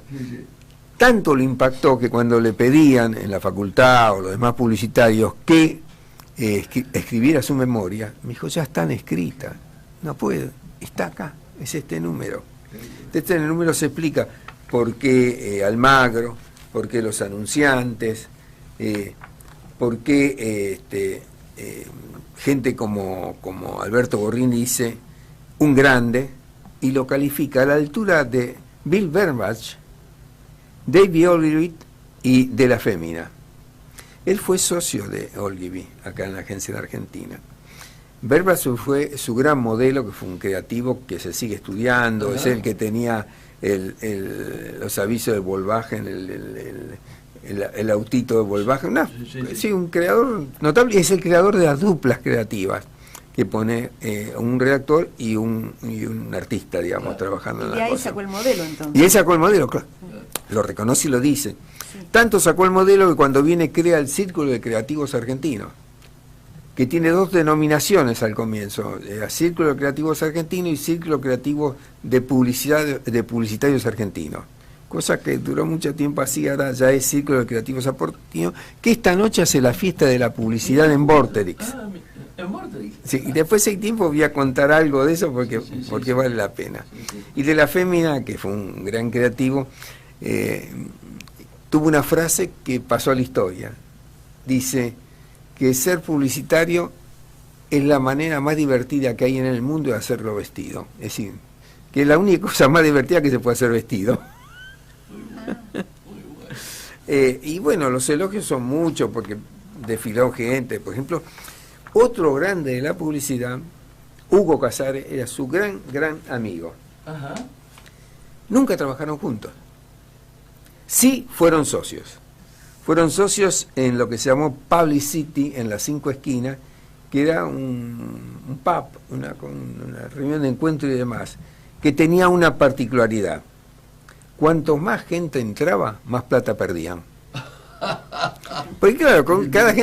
Tanto lo impactó que cuando le pedían en la facultad o los demás publicitarios que escribiera su memoria, me dijo, ya están escritas, no puedo, está acá, es este número. En el número se explica por qué Almagro, por qué los anunciantes, por qué gente como Alberto Borrini dice un grande, y lo califica a la altura de Bill Bernbach, David Ogilvy y de la Fémina. Él fue socio de Ogilvy acá en la agencia de Argentina. Bernbach fue su gran modelo, que fue un creativo que se sigue estudiando, es el que tenía los avisos de Volkswagen, el autito de Volkswagen, un creador notable, es el creador de las duplas creativas, que pone un redactor y un artista, digamos, trabajando en la cosa. Y ahí sacó el modelo, entonces. Y ahí sacó el modelo, claro. Lo reconoce y lo dice. Sí. Tanto sacó el modelo que cuando viene crea el Círculo de Creativos Argentinos, que tiene dos denominaciones al comienzo, Círculo de Creativos Argentinos y Círculo Creativo de Publicitarios Argentinos. Cosa que duró mucho tiempo así, ahora ya es Círculo de Creativos Argentinos, que esta noche hace la fiesta de la publicidad en Vorterix. Sí, y después de tiempo voy a contar algo de eso porque vale la pena. Y de la Fémina, que fue un gran creativo, tuvo una frase que pasó a la historia. Dice que ser publicitario es la manera más divertida que hay en el mundo de hacerlo vestido. Es decir, que es la única cosa más divertida que se puede hacer vestido. Y bueno, los elogios son muchos porque desfiló gente. Por ejemplo, otro grande de la publicidad, Hugo Casares, era su gran amigo. Ajá. Nunca trabajaron juntos. Sí fueron socios. Fueron socios en lo que se llamó Publicity en las 5 esquinas, que era un pub, una reunión de encuentro y demás. que tenía una particularidad. Cuanto más gente entraba, más plata perdían. Porque claro, con cada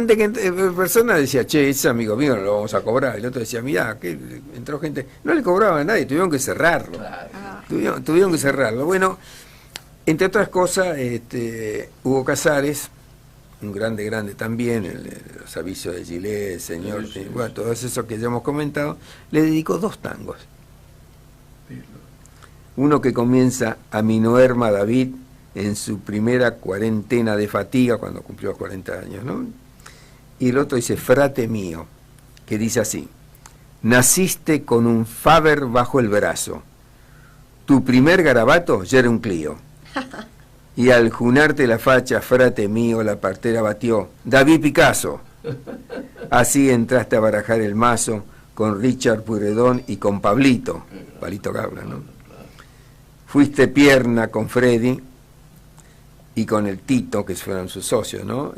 persona decía, che, ese amigo mío no lo vamos a cobrar. El otro decía, mirá, que entró gente. No le cobraba a nadie, tuvieron que cerrarlo. Tuvieron que cerrarlo. Bueno, entre otras cosas, Hugo Casares, un grande también, los avisos de Gillette, el señor, bueno, todos esos que ya hemos comentado, le dedicó 2 tangos. Uno que comienza a mi Noerma David en su primera cuarentena de fatiga, cuando cumplió 40 años, ¿no? Y el otro dice, frate mío, que dice así, naciste con un Faber bajo el brazo, tu primer garabato ya era un Clio, y al junarte la facha, frate mío, la partera batió, David Picasso, así entraste a barajar el mazo con Richard Pueyrredón y con Pablito Gabra, ¿no? Fuiste pierna con Freddy y con el Tito, que fueron sus socios, ¿no?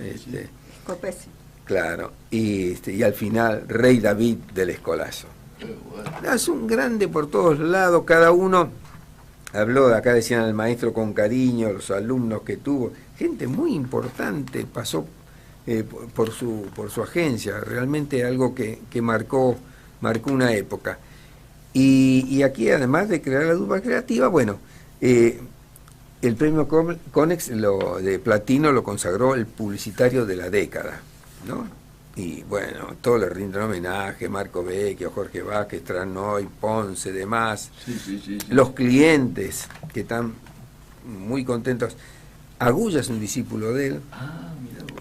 Scopesi. Claro, y al final, Rey David del Escolazo. Es un grande por todos lados, cada uno habló, acá decían al maestro con cariño, los alumnos que tuvo, gente muy importante pasó por su agencia, realmente algo que marcó una época. Y aquí, además de crear la dupla creativa, bueno, el premio Conex de platino lo consagró el publicitario de la década, ¿no? Y bueno, todo le rinden homenaje, Marco Vecchio, Jorge Vázquez, Tranoy, Ponce, demás. Sí. Los clientes que están muy contentos. Agulla es un discípulo de él.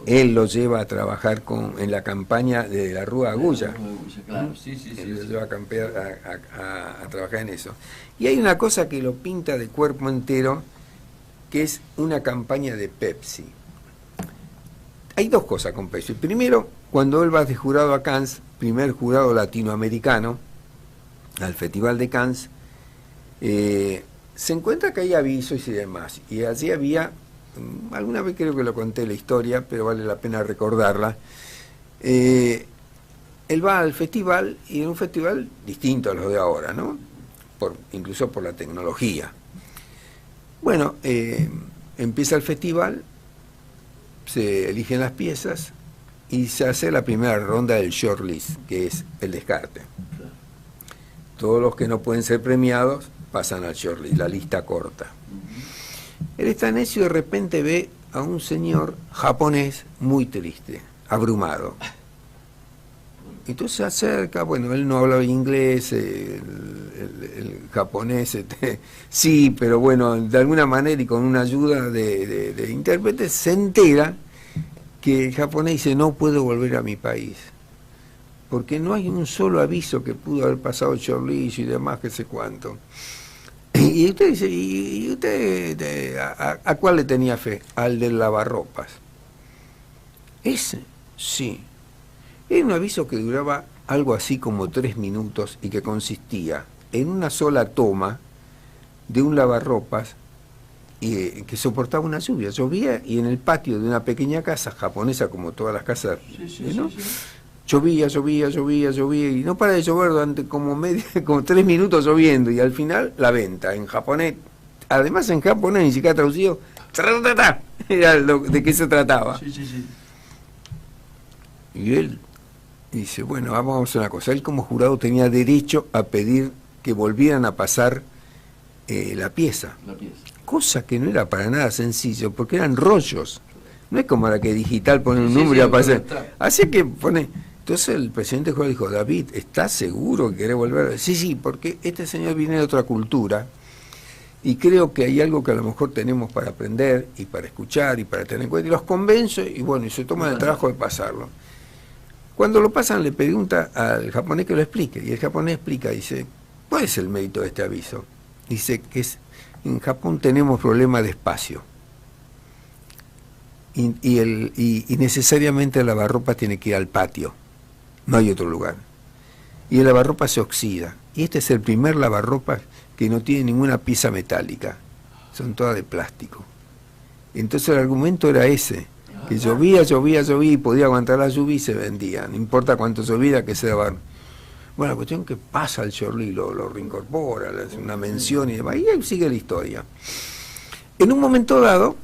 Él lo lleva a trabajar en la campaña de la Rúa Agulla. Claro. Él lo lleva a trabajar en eso. Y hay una cosa que lo pinta de cuerpo entero, que es una campaña de Pepsi. Hay 2 cosas con Pepsi. Primero, cuando él va de jurado a Cannes, primer jurado latinoamericano, al Festival de Cannes, se encuentra que hay avisos y demás. Y allí había, alguna vez creo que lo conté la historia, pero vale la pena recordarla. Él va al festival, y en un festival distinto a los de ahora, ¿no? Incluso por la tecnología. Bueno, empieza el festival, se eligen las piezas y se hace la primera ronda del shortlist, que es el descarte. Todos los que no pueden ser premiados pasan al shortlist, la lista corta. Él está necio y de repente ve a un señor japonés muy triste, abrumado. Entonces se acerca, bueno, él no hablaba inglés, el japonés, sí, pero bueno, de alguna manera y con una ayuda de intérpretes, se entera que el japonés dice, no puedo volver a mi país, porque no hay un solo aviso que pudo haber pasado el shortlist y demás, que sé cuánto. Y usted dice, ¿y usted a cuál le tenía fe? Al del lavarropas. Ese, sí. Era un aviso que duraba algo así como 3 minutos y que consistía en una sola toma de un lavarropas que soportaba una lluvia. Llovía y en el patio de una pequeña casa japonesa, como todas las casas, ¿no? Llovía y no para de llover durante como 3 minutos lloviendo, y al final la venta en japonés, además en japonés ni siquiera traducido, era de qué se trataba. Y él dice, bueno, vamos a hacer una cosa. Él como jurado tenía derecho a pedir que volvieran a pasar la pieza. Cosa que no era para nada sencillo, porque eran rollos. No es como la que digital pone un número y aparece. Así que pone... Entonces el presidente del jurado dijo, David, ¿estás seguro que querés volver? Sí, porque este señor viene de otra cultura y creo que hay algo que a lo mejor tenemos para aprender y para escuchar y para tener en cuenta. Y los convence y bueno, y se toman el trabajo de pasarlo. Cuando lo pasan le pregunta al japonés que lo explique, y el japonés explica, dice, ¿cuál es el mérito de este aviso? Dice que en Japón tenemos problemas de espacio y necesariamente el lavarropas tiene que ir al patio, no hay otro lugar, y el lavarropas se oxida, y este es el primer lavarropas que no tiene ninguna pieza metálica, son todas de plástico. Entonces el argumento era ese, que llovía y podía aguantar la lluvia y se vendía, no importa cuánto lloviera, que se daban. Bueno, la cuestión que pasa el Chorlí, lo reincorpora, le hace una mención y demás, y ahí sigue la historia. En un momento dado,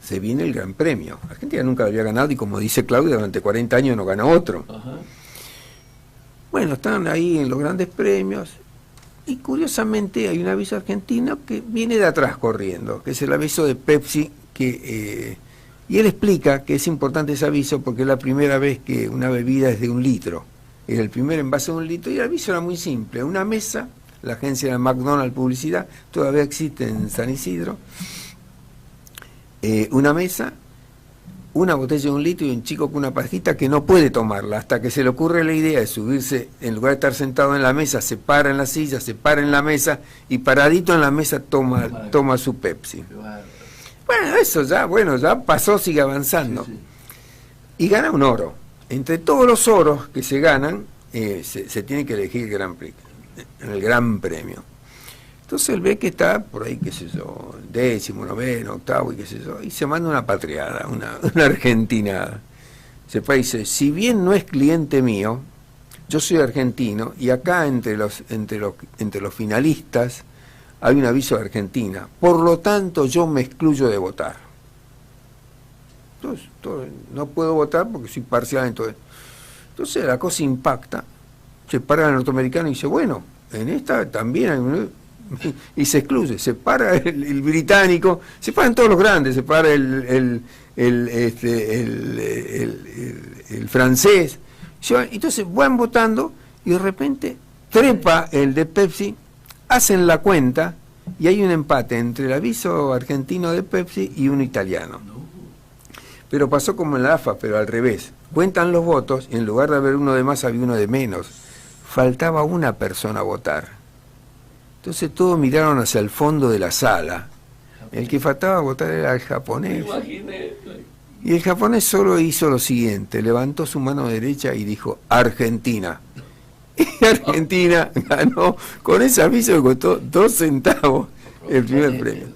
se viene el Gran Premio. Argentina nunca lo había ganado y, como dice Claudia, durante 40 años no gana otro. Ajá. Bueno, están ahí en los grandes premios y curiosamente hay un aviso argentino que viene de atrás corriendo, que es el aviso de Pepsi, y él explica que es importante ese aviso porque es la primera vez que una bebida es de 1 litro. Era el primer envase de 1 litro y el aviso era muy simple. Una mesa, la agencia de McDonald's Publicidad, todavía existe en San Isidro, una mesa, una botella de 1 litro y un chico con una pajita que no puede tomarla hasta que se le ocurre la idea de subirse, en lugar de estar sentado en la mesa, se para en la silla, se para en la mesa y paradito en la mesa toma su Pepsi. Bueno, eso ya pasó, sigue avanzando. Sí, sí. Y gana un oro. Entre todos los oros que se ganan, se tiene que elegir el Gran Prix, el Gran Premio. Entonces él ve que está por ahí, qué sé yo, 10º, 9º, 8º y qué sé yo, y se manda una patriada, una argentinada. Se fue y dice, si bien no es cliente mío, yo soy argentino y acá entre los finalistas hay un aviso de Argentina, por lo tanto yo me excluyo de votar. Entonces, no puedo votar porque soy parcial en todo esto. Entonces la cosa impacta, se para el norteamericano y dice, bueno, en esta también hay un... y se excluye, se para el británico, se paran todos los grandes, se para el francés, entonces van votando y de repente trepa el de Pepsi, hacen la cuenta y hay un empate entre el aviso argentino de Pepsi y uno italiano. Pero pasó como en la AFA, pero al revés. Cuentan los votos y en lugar de haber uno de más había uno de menos. Faltaba una persona a votar. Entonces todos miraron hacia el fondo de la sala. El que faltaba a votar era el japonés. Y el japonés solo hizo lo siguiente, levantó su mano derecha y dijo, Argentina. Y Argentina ganó con ese aviso que costó 2 centavos el primer premio.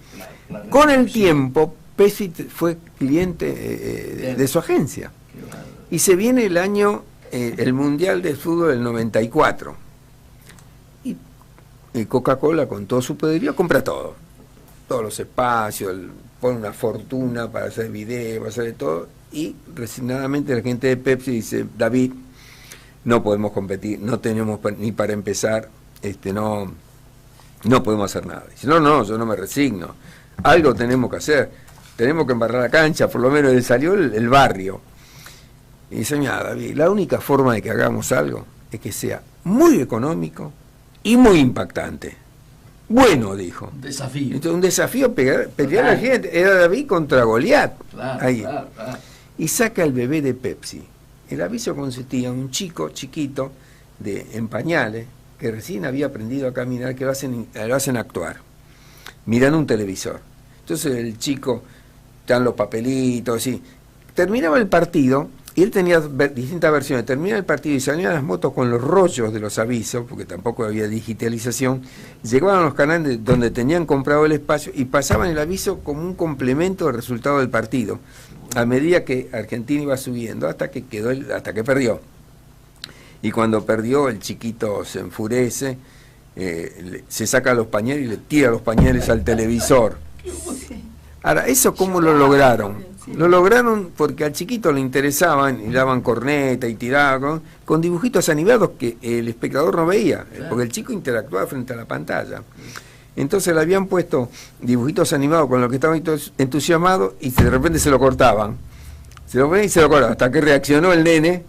Con el tiempo, Pepsi fue cliente de su agencia. Y se viene el año, el Mundial de Fútbol del 94. Y Coca-Cola, con todo su poderío, compra todo. Todos los espacios, pone una fortuna para hacer videos, para hacer de todo. Y resignadamente la gente de Pepsi dice, David, no podemos competir, no tenemos ni para empezar, no podemos hacer nada. Dice, no, yo no me resigno. Algo tenemos que hacer. Tenemos que embarrar la cancha, por lo menos le salió el barrio. Y dice, mira, David, la única forma de que hagamos algo es que sea muy económico y muy impactante. Bueno, dijo. Un desafío. Entonces, un desafío pelear a la gente. Era David contra Goliat. Claro, ahí. claro. Y saca el bebé de Pepsi. El aviso consistía en un chico chiquito en pañales que recién había aprendido a caminar, que lo hacen actuar, mirando un televisor. Entonces el chico, están los papelitos, así. Terminaba el partido y él tenía distintas versiones. Terminaba el partido y salían las motos con los rollos de los avisos, porque tampoco había digitalización. Llegaban a los canales donde tenían comprado el espacio y pasaban el aviso como un complemento del resultado del partido, a medida que Argentina iba subiendo, hasta que perdió. Y cuando perdió, el chiquito se enfurece, se saca los pañales y le tira los pañales al televisor. Ahora, ¿eso cómo lo lograron? Lo lograron porque al chiquito le interesaban y daban corneta y tiraban con dibujitos animados que el espectador no veía, porque el chico interactuaba frente a la pantalla. Entonces le habían puesto dibujitos animados con los que estaban entusiasmados y de repente se lo cortaban. Se lo ponían y se lo cortaban, hasta que reaccionó el nene,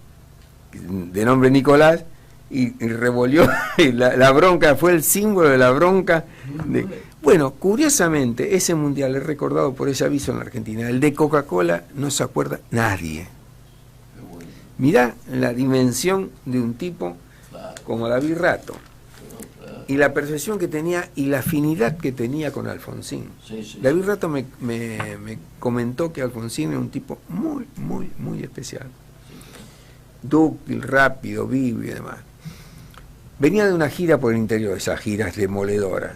de nombre Nicolás, y revolvió la bronca, fue el símbolo de la bronca. Bueno, curiosamente, ese mundial es recordado por ese aviso en la Argentina. El de Coca-Cola no se acuerda nadie. Mirá la dimensión de un tipo como David Rato. Y la percepción que tenía y la afinidad que tenía con Alfonsín. David Rato me comentó que Alfonsín era un tipo muy, muy, muy especial. Dúctil, rápido, vivo y demás. Venía de una gira por el interior, esas giras demoledoras.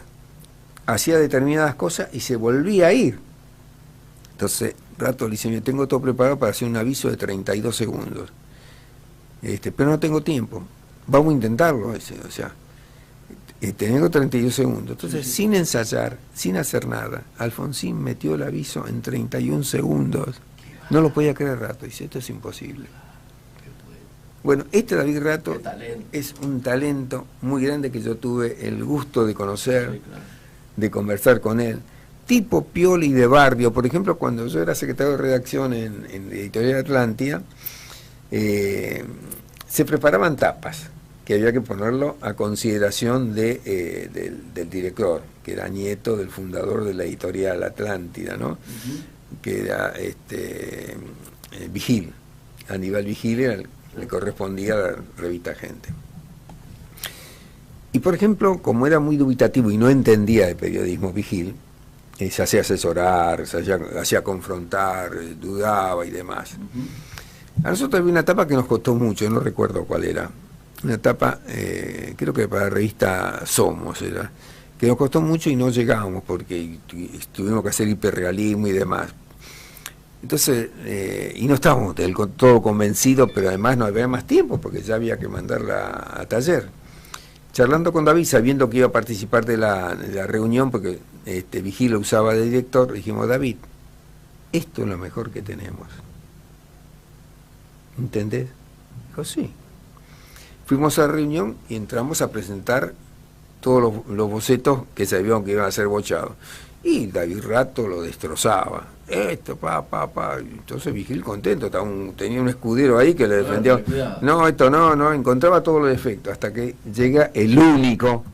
Hacía determinadas cosas y se volvía a ir. Entonces, Rato le dice, yo tengo todo preparado para hacer un aviso de 32 segundos. Pero no tengo tiempo. vamos a intentarlo, o sea, tengo 32 segundos. Entonces, sin ensayar, sin hacer nada, Alfonsín metió el aviso en 31 segundos. No lo podía creer Rato, dice, esto es imposible. Bueno, David Rato es un talento muy grande que yo tuve el gusto de conocer, de conversar con él. Tipo piola y de barrio. Por ejemplo, cuando yo era secretario de redacción en Editorial Atlántida, se preparaban tapas que había que ponerlo a consideración del director, que era nieto del fundador de la Editorial Atlántida, ¿no? Que era Vigil. Aníbal Vigil le correspondía a la revista Gente. Y por ejemplo, como era muy dubitativo y no entendía de periodismo Vigil, se hacía asesorar, se hacía confrontar, dudaba y demás. A nosotros había una etapa que nos costó mucho, no recuerdo cuál era. Una etapa, creo que para la revista Somos era, que nos costó mucho y no llegábamos porque tuvimos que hacer hiperrealismo y demás. Entonces, y no estábamos del todo convencidos, pero además no había más tiempo porque ya había que mandarla a taller. Charlando con David, sabiendo que iba a participar de la reunión, porque Vigil lo usaba de director, dijimos, David, esto es lo mejor que tenemos. ¿Entendés? Dijo, sí. Fuimos a la reunión y entramos a presentar todos los bocetos que sabíamos que iban a ser bochados. Y David Rato lo destrozaba. Esto, Entonces Vigil contento, tenía un escudero ahí que le defendía. No, esto no, encontraba todos los defectos. Hasta que llega el único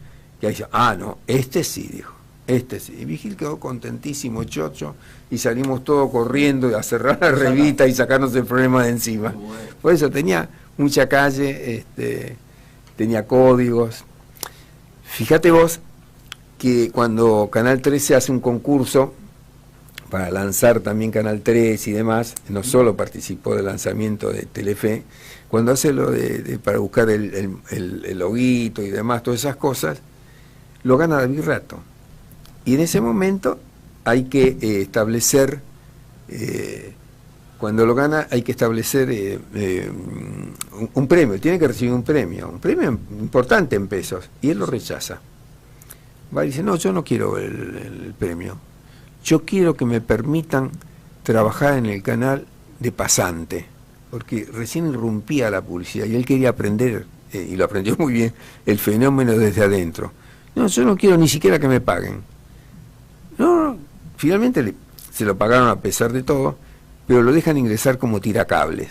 que dice, no, este sí, dijo. Este sí. Y Vigil quedó contentísimo, chocho, y salimos todos corriendo a cerrar la revista y sacarnos el problema de encima. Por eso tenía mucha calle, tenía códigos. Fíjate vos que cuando Canal 13 hace un concurso para lanzar también Canal 3 y demás, no solo participó del lanzamiento de Telefe, cuando hace lo para buscar el loguito y demás, todas esas cosas, lo gana David Rato. Y en ese momento hay que establecer, cuando lo gana hay que establecer un premio, tiene que recibir un premio importante en pesos, y él lo rechaza. Va y dice, no, yo no quiero el premio, yo quiero que me permitan trabajar en el canal de pasante, porque recién irrumpía la publicidad y él quería aprender, y lo aprendió muy bien, el fenómeno desde adentro. No, yo no quiero ni siquiera que me paguen. No, finalmente se lo pagaron a pesar de todo, pero lo dejan ingresar como tiracables.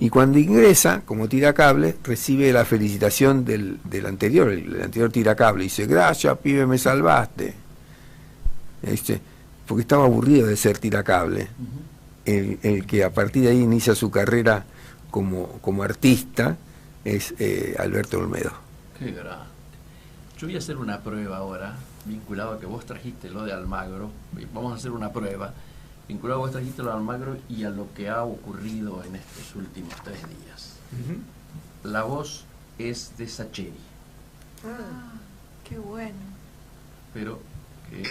Y cuando ingresa como tiracable, recibe la felicitación del anterior, el anterior tiracable. Y dice, gracias, pibe, me salvaste. Porque estaba aburrido de ser tiracable. El que a partir de ahí inicia su carrera como artista es Alberto Olmedo. Qué grande. Yo voy a hacer una prueba ahora, vinculado a que vos trajiste lo de Almagro. Vamos a hacer una prueba vinculado a vos trajiste lo de Almagro y a lo que ha ocurrido en estos últimos 3 días. La voz es de Sacheri. Qué bueno. Pero que...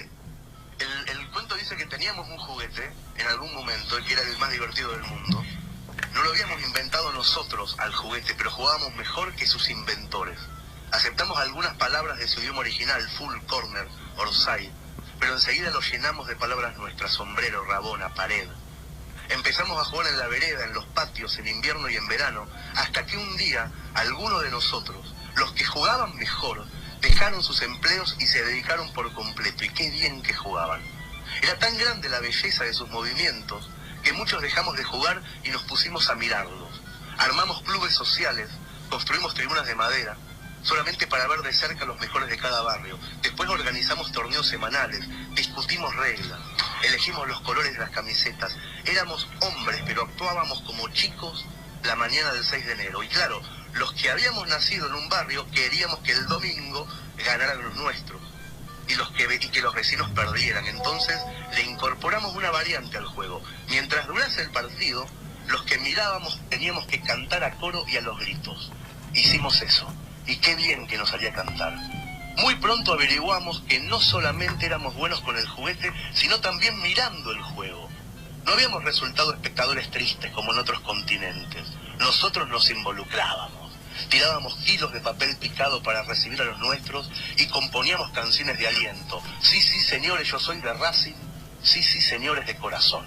El cuento dice que teníamos un juguete en algún momento que era el más divertido del mundo. No lo habíamos inventado nosotros al juguete, pero jugábamos mejor que sus inventores. Aceptamos algunas palabras de su idioma original, full, corner, orsay, pero enseguida lo llenamos de palabras nuestras, sombrero, rabona, pared. Empezamos a jugar en la vereda, en los patios, en invierno y en verano, hasta que un día, alguno de nosotros, los que jugaban mejor, dejaron sus empleos y se dedicaron por completo, y qué bien que jugaban. Era tan grande la belleza de sus movimientos, que muchos dejamos de jugar y nos pusimos a mirarlos. Armamos clubes sociales, construimos tribunas de madera, solamente para ver de cerca los mejores de cada barrio. Después organizamos torneos semanales, discutimos reglas, elegimos los colores de las camisetas. Éramos hombres, pero actuábamos como chicos la mañana del 6 de enero. Y claro, los que habíamos nacido en un barrio queríamos que el domingo ganaran los nuestros y que los vecinos perdieran. Entonces le incorporamos una variante al juego. Mientras durase el partido, los que mirábamos teníamos que cantar a coro y a los gritos. Hicimos eso. Y qué bien que nos salía cantar. Muy pronto averiguamos que no solamente éramos buenos con el juguete, sino también mirando el juego. No habíamos resultado espectadores tristes como en otros continentes. Nosotros nos involucrábamos. Tirábamos kilos de papel picado para recibir a los nuestros y componíamos canciones de aliento. Sí, sí, señores, yo soy de Racing. Sí, sí, señores, de corazón.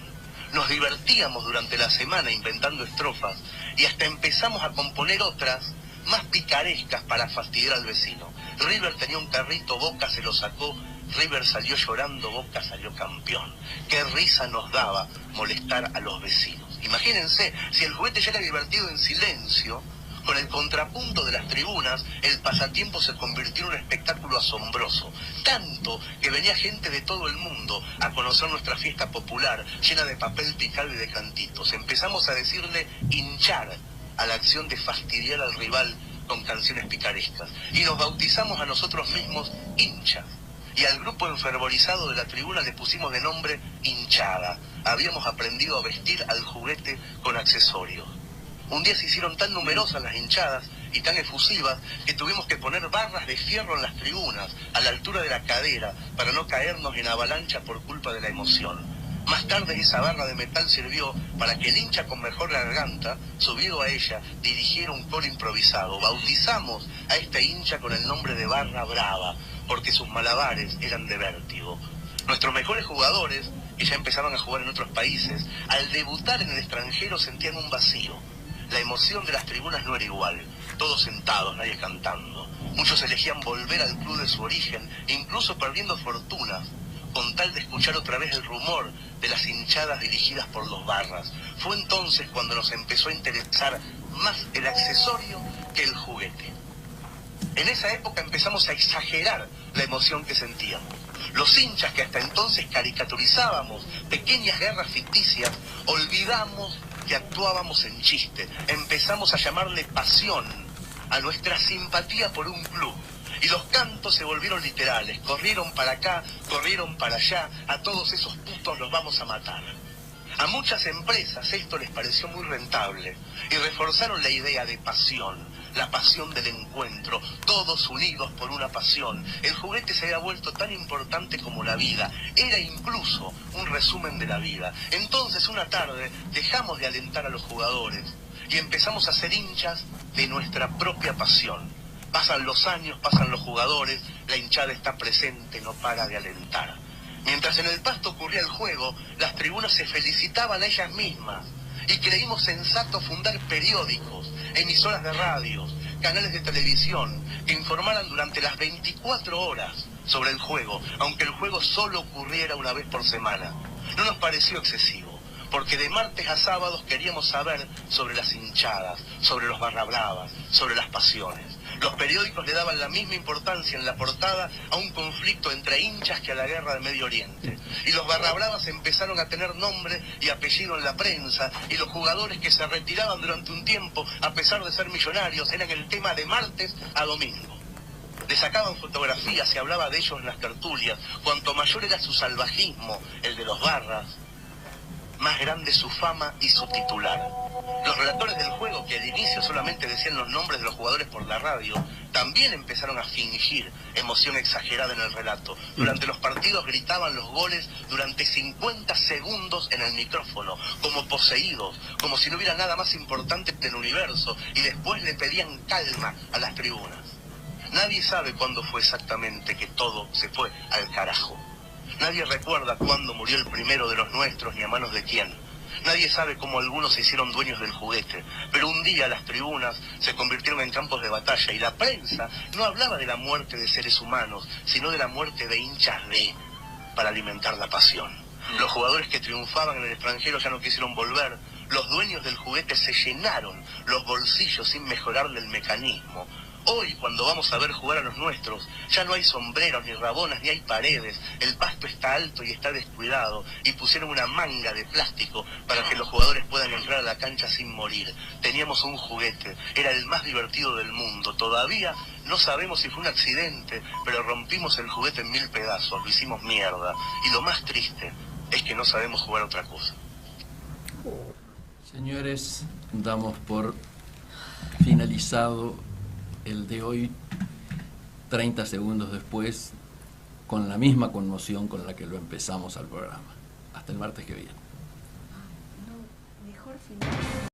Nos divertíamos durante la semana inventando estrofas y hasta empezamos a componer otras más picarescas para fastidiar al vecino. River tenía un carrito, Boca se lo sacó, River salió llorando, Boca salió campeón. Qué risa nos daba molestar a los vecinos. Imagínense, si el juguete ya era divertido en silencio, con el contrapunto de las tribunas, el pasatiempo se convirtió en un espectáculo asombroso. Tanto que venía gente de todo el mundo a conocer nuestra fiesta popular, llena de papel picado y de cantitos. Empezamos a decirle hinchar a la acción de fastidiar al rival con canciones picarescas. Y nos bautizamos a nosotros mismos hinchas. Y al grupo enfervorizado de la tribuna le pusimos de nombre hinchada. Habíamos aprendido a vestir al juguete con accesorios. Un día se hicieron tan numerosas las hinchadas y tan efusivas que tuvimos que poner barras de fierro en las tribunas, a la altura de la cadera, para no caernos en avalancha por culpa de la emoción. Más tarde esa barra de metal sirvió para que el hincha con mejor garganta, subido a ella, dirigiera un coro improvisado. Bautizamos a este hincha con el nombre de Barra Brava, porque sus malabares eran de vértigo. Nuestros mejores jugadores, que ya empezaban a jugar en otros países, al debutar en el extranjero sentían un vacío. La emoción de las tribunas no era igual, todos sentados, nadie cantando. Muchos elegían volver al club de su origen, incluso perdiendo fortunas, con tal de escuchar otra vez el rumor de las hinchadas dirigidas por los barras. Fue entonces cuando nos empezó a interesar más el accesorio que el juguete. En esa época empezamos a exagerar la emoción que sentíamos. Los hinchas que hasta entonces caricaturizábamos pequeñas guerras ficticias, olvidamos que actuábamos en chiste. Empezamos a llamarle pasión a nuestra simpatía por un club. Y los cantos se volvieron literales. Corrieron para acá, corrieron para allá. A todos esos putos los vamos a matar. A muchas empresas esto les pareció muy rentable y reforzaron la idea de pasión, la pasión del encuentro, todos unidos por una pasión. El juguete se había vuelto tan importante como la vida, era incluso un resumen de la vida. Entonces una tarde dejamos de alentar a los jugadores y empezamos a ser hinchas de nuestra propia pasión. Pasan los años, pasan los jugadores, la hinchada está presente, no para de alentar. Mientras en el pasto ocurría el juego, las tribunas se felicitaban a ellas mismas y creímos sensato fundar periódicos, emisoras de radios, canales de televisión que informaran durante las 24 horas sobre el juego, aunque el juego solo ocurriera una vez por semana. No nos pareció excesivo, porque de martes a sábados queríamos saber sobre las hinchadas, sobre los barra bravas, sobre las pasiones. Los periódicos le daban la misma importancia en la portada a un conflicto entre hinchas que a la guerra de Medio Oriente. Y los barra bravas empezaron a tener nombre y apellido en la prensa, y los jugadores que se retiraban durante un tiempo, a pesar de ser millonarios, eran el tema de martes a domingo. Le sacaban fotografías, se hablaba de ellos en las tertulias. Cuanto mayor era su salvajismo, el de los barras, más grande su fama y su titular. Los relatores del juego, que al inicio solamente decían los nombres de los jugadores por la radio, también empezaron a fingir emoción exagerada en el relato. Durante los partidos gritaban los goles durante 50 segundos en el micrófono, como poseídos, como si no hubiera nada más importante en el universo, y después le pedían calma a las tribunas. Nadie sabe cuándo fue exactamente que todo se fue al carajo. Nadie recuerda cuándo murió el primero de los nuestros ni a manos de quién. Nadie sabe cómo algunos se hicieron dueños del juguete, pero un día las tribunas se convirtieron en campos de batalla y la prensa no hablaba de la muerte de seres humanos, sino de la muerte de hinchas para alimentar la pasión. Los jugadores que triunfaban en el extranjero ya no quisieron volver, los dueños del juguete se llenaron los bolsillos sin mejorarle el mecanismo. Hoy, cuando vamos a ver jugar a los nuestros, ya no hay sombreros, ni rabonas, ni hay paredes. El pasto está alto y está descuidado. Y pusieron una manga de plástico para que los jugadores puedan entrar a la cancha sin morir. Teníamos un juguete, era el más divertido del mundo. Todavía no sabemos si fue un accidente, pero rompimos el juguete en 1000 pedazos, lo hicimos mierda. Y lo más triste es que no sabemos jugar otra cosa. Señores, damos por finalizado el de hoy, 30 segundos después, con la misma conmoción con la que lo empezamos al programa. Hasta el martes que viene. Mejor final.